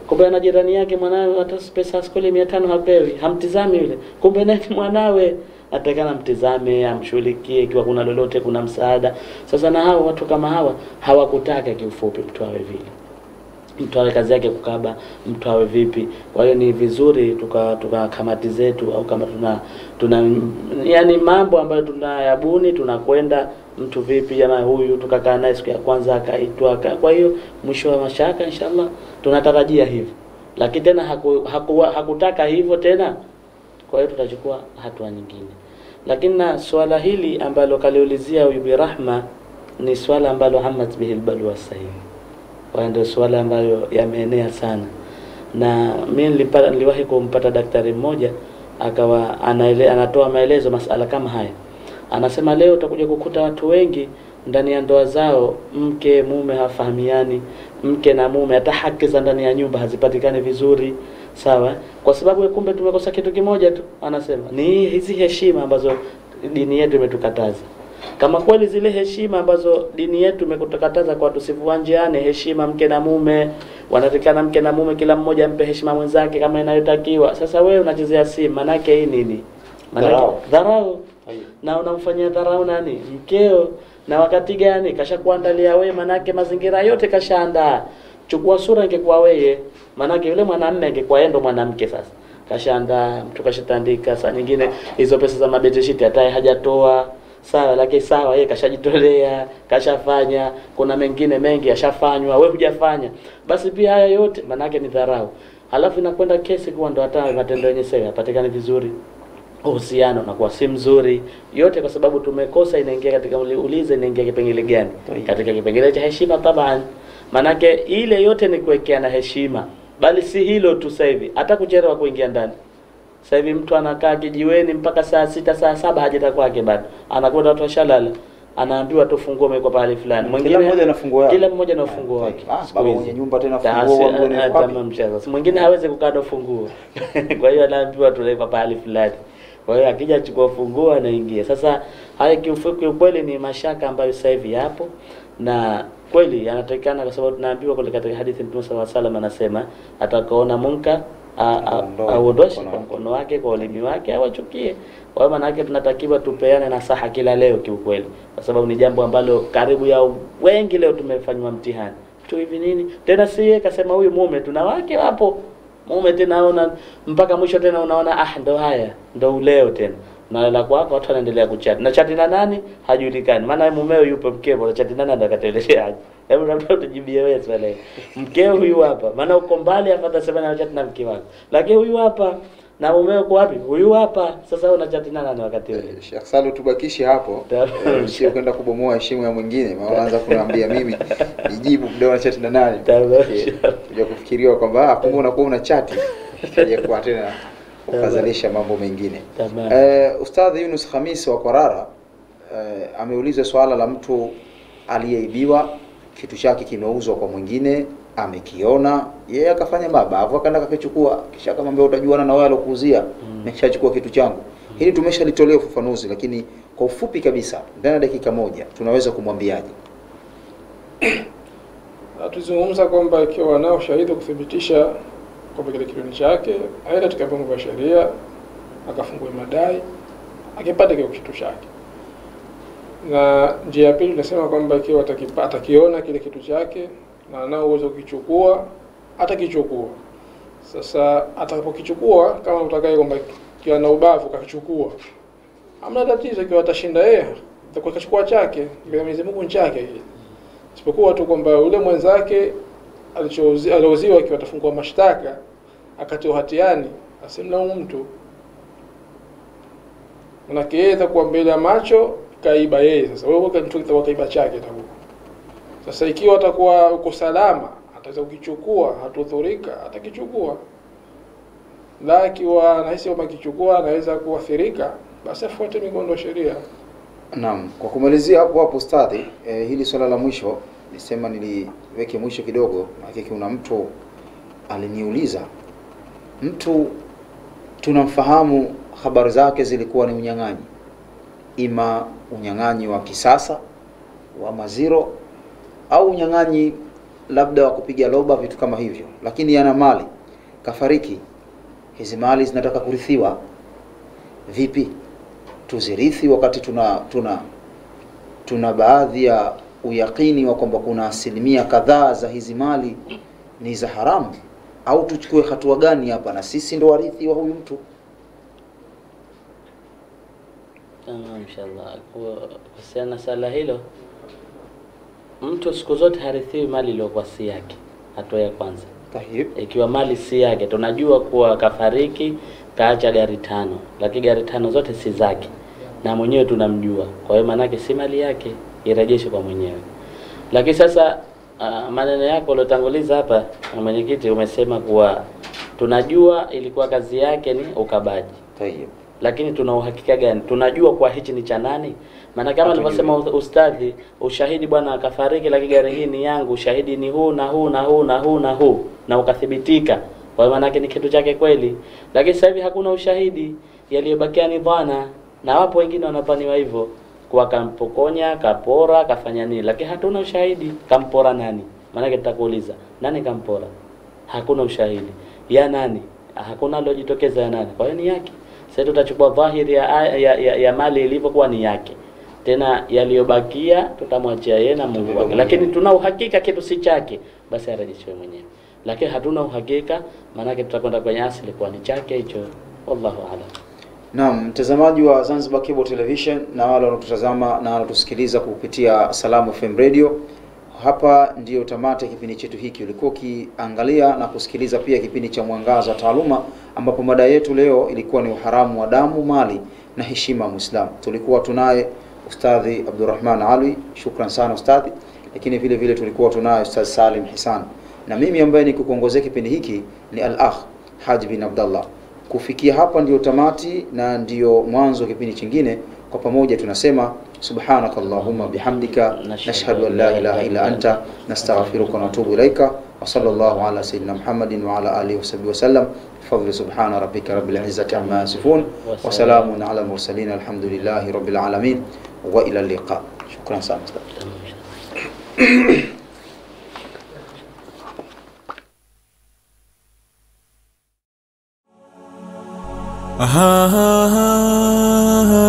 kumbe na jirani yake mwanawe hata pesa skuli 500 hapewi, hamtizami yule. Kumbe naye mwanawe atakana mtizame, amshughulikie ikiwa kuna lolote, kuna msaada. Sasa na hao watu kama hawa hawakutaka kiufupi mtu awe vile. Mtu awe kazi yake kukaba, mtu awe vipi. Kwa hiyo ni vizuri tuka kamati zetu, au kama tuna yani mambo ambayo tunayabuni, tunakwenda mtu vipi jamaa huyu, tukakaa naye siku ya kwanza akaitwa. Kwa hiyo mwisho wa mashaka inshallah tunatarajia hivyo. Lakini tena hakutaka hivyo tena, kwa hiyo tutachukua hatua nyingine. Lakini na swala hili ambalo kaliulizia huyu Birahma ni swala ambalo Hamad bihil balwa sahihi. Kwa ndio swala ambayo yameenea sana. Na mimi niliwahi kumpata daktari mmoja akawa anatoa maelezo masala kama haya. Anasema leo utakuja kukuta watu wengi ndani ya ndoa zao, mke mume hafahamiani, mke na mume hata haki za ndani ya nyumba hazipatikani vizuri. Sawa? Kwa sababu kumbe tumekosa kitu kimoja tu. Anasema ni hizi heshima ambazo dini yetu imetukataza. Kama kweli zile heshima ambazo dini yetu imetukataza kwa tusivuanjiane, heshima mke na mume, wanatakana mke na mume kila mmoja ampe heshima mwenzake kama inayotakiwa. Sasa wewe unachezea simu, manake hii nini? Manake dharau. Na unamfanyia dharau nani? Mkeo. Na wakati gani? Kashakuandalia wewe, manake mazingira yote kashaandaa. Chukua sura ingekuwa wewe, manake yule mwanamume angekuwa yeye ndo mwanamke sasa. Kashaandaa, mtu kashatandika, saa nyingine hizo pesa za mabetishiti hata hajatoa. Sawa, lakini sawa yeye kashajitolea, kashafanya, kuna mengine mengi yashafanywa, wewe hujafanya. Basi pia haya yote manake ni dharau. Halafu inakwenda kesi kwa ndo hata matendo yenyewe sasa yapatikane vizuri. Uhusiano unakuwa si mzuri. Yote kwa sababu tumekosa, inaingia katika ulize, inaingia kipengele gani? Katika kipengele cha heshima taban. Manake ile yote ni kuwekeana heshima. Bali si hilo tu sasa hivi, hata kuchelewa kuingia ndani. Sasa hivi mtu anakaa kijiweni mpaka saa 6 saa 7 hajata kwake bado. Anakwenda watu washalala. Anaambiwa tufungue umekuwa pale fulani. Mwingine kila mmoja ana funguo yake. Kila mmoja na funguo wake. Baba mwenye nyumba tena funguo wangu ni wapi? Tamam mshaza. Mwingine hawezi kukaa na funguo. Kwa hiyo anaambiwa tunaika pale fulani. Kwa hiyo akija chukua funguo anaingia. Sasa haya kiufupi ukweli ni mashaka ambayo sasa hivi yapo, na kweli yanatakikana, kwa sababu tunaambiwa kule katika hadithi Mtume sallallahu alaihi wasallam anasema atakaona munkar aondoshe kwa mkono wake, kwa ulimi wake, au achukie. Kwa hiyo maana yake tunatakiwa tupeane nasaha kila leo kiukweli, kwa sababu ni jambo ambalo karibu ya wengi leo tumefanywa mtihani. Tu hivi nini? Tena si kasema huyu mume tuna wake wapo. Mume tena unaona mpaka mwisho tena unaona ndo haya, ndo uleo tena. Nalala kwako watu wanaendelea kuchat. Na chat na nani? Hajulikani. Maana mumeo yupo mkeo, chat na nani atakatelelea aje? Hebu labda tujibie wewe swali. Mkeo huyu hapa. Maana uko mbali afadhali sema na chat na mke wako. Lakini huyu hapa na mumeo uko wapi? Huyu hapa. Sasa una chat na nani wakati ule? Sheikh Salu, tubakishe hapo. Sio kwenda kubomoa heshima ya mwingine. Maana unaanza kuniambia mimi nijibu ndio na chat na nani. Kuja kufikiriwa kwamba kumbe unakuwa una chat. Kaja kwa tena ukazalisha mambo mengine. Ustadhi Yunus Khamis wa Kwarara ameuliza swala la mtu aliyeibiwa, kitu chake kimeuzwa kwa mwingine, amekiona, yeye akafanya mabavu akaenda akachukua, kisha akamwambia utajuana na wale alokuuzia, nimeshachukua kitu changu. Hili tumeshalitolea ufafanuzi, lakini kwa ufupi kabisa ndani ya dakika moja tunaweza kumwambiaje? Tuzungumza kwamba ikiwa nao shahidi kuthibitisha kwamba kile kitu chake, aende katika vyombo vya sheria akafungue madai, akipata kile kitu chake. Na njia ya pili tunasema kwamba ikiwa atakiona kile kitu chake na anao uwezo kukichukua, atakichukua. Sasa atakapokichukua, kama utakaye kwamba kiwa na ubavu kakichukua, hamna tatizo. Ikiwa atashinda yeye, atakuwa kachukua chake, bila Mwenyezi Mungu ni chake hiki. Isipokuwa tu kwamba yule mwenzake aliouziwa ikiwa atafungua mashtaka akatiwa hatiani, asimlaumu mtu. Manake yeye atakuwa mbele ya macho kaiba yeye. Sasa wewe mtu kitakuwa kaiba chake itakuwa. Sasa ikiwa atakuwa uko salama, ataweza kukichukua, hatudhurika, atakichukua. La ikiwa anahisi kama kichukua anaweza kuathirika, basi afuate mikondo ya sheria. Naam, kwa kumalizia hapo ustadhi, hili swala la mwisho nisema niliweke mwisho kidogo, maana kuna mtu aliniuliza, mtu tunamfahamu habari zake zilikuwa ni unyang'anyi, ima unyang'anyi wa kisasa wa maziro au unyang'anyi labda wa kupiga loba, vitu kama hivyo, lakini yana mali, kafariki, hizi mali zinataka kurithiwa. Vipi tuzirithi wakati tuna baadhi ya uyakini wa kwamba kuna asilimia kadhaa za hizi mali ni za haramu? Au tuchukue hatua gani hapa, na sisi ndo warithi wa huyu mtu? Inshallah, kuhusiana sala hilo, mtu siku zote harithiwi mali iliyokuwa si yake. Hatua ya kwanza, ikiwa mali si yake, tunajua kuwa kafariki kaacha gari 5, lakini gari 5 zote si zake na mwenyewe tunamjua, kwa hiyo manake si mali yake, irejeshe kwa mwenyewe. Lakini sasa maneno yako uliotanguliza hapa mwenyekiti, umesema kuwa tunajua ilikuwa kazi yake ni ukabaji. Lakini tuna uhakika gani? Tunajua kwa hichi ni cha nani? Maana kama nilivyosema ustadhi, ushahidi bwana akafariki lakini gari hii ni yangu, ushahidi ni huu na huu na huu na huu na huu, na ukathibitika, kwa maana yake ni kitu chake kweli. Lakini sasa hivi hakuna ushahidi, yaliyobakia ni dhana, na wapo wengine wanapaniwa hivyo kwa kampokonya, kapora, kafanya nini, lakini hatuna ushahidi. Kampora nani? Maana yake tutakuuliza, nani kampora? Hakuna ushahidi. Ya nani? Hakuna alojitokeza ya nani. Kwa hiyo ni yake. Sasa tutachukua dhahiri ya mali ilivyokuwa ni yake. Tena yaliyobakia tutamwachia yeye na Mungu wake. Lakini tuna uhakika kitu si chake, basi arejeshwe mwenyewe. Lakini hatuna uhakika, maana yake tutakwenda kwenye asili kwa ni chake hicho. Wallahu a'lam. Naam, mtazamaji wa Zanzibar Cable Television na wale wanaotutazama na wanaotusikiliza kupitia Salamu FM Radio, hapa ndio tamati ya kipindi chetu hiki. Ulikuwa ukiangalia na kusikiliza pia kipindi cha Mwangaza wa Taaluma, ambapo mada yetu leo ilikuwa ni uharamu wa damu, mali na heshima ya Muislamu. Tulikuwa tunaye Ustadhi Abdurrahman Ali, shukran sana ustadhi, lakini vile vile tulikuwa tunaye Ustadh Salim Hisan, na mimi ambaye nikukuongozea kipindi hiki ni Al-Akh Haji bin Abdullah. Kufikia hapa ndio tamati na ndio mwanzo wa kipindi kingine. Kwa pamoja tunasema subhanakallahumma bihamdika nashhadu an la ilaha illa anta nastaghfiruka wa natubu ilaika wa sallallahu ala sayyidina Muhammadin wa ala alihi wa sallam. Fadhlu subhana rabbika rabbil izzati amma yasifun wa salamun ala mursalin alhamdulillahi rabbil alamin wa ila liqa. Shukran sana. Aha.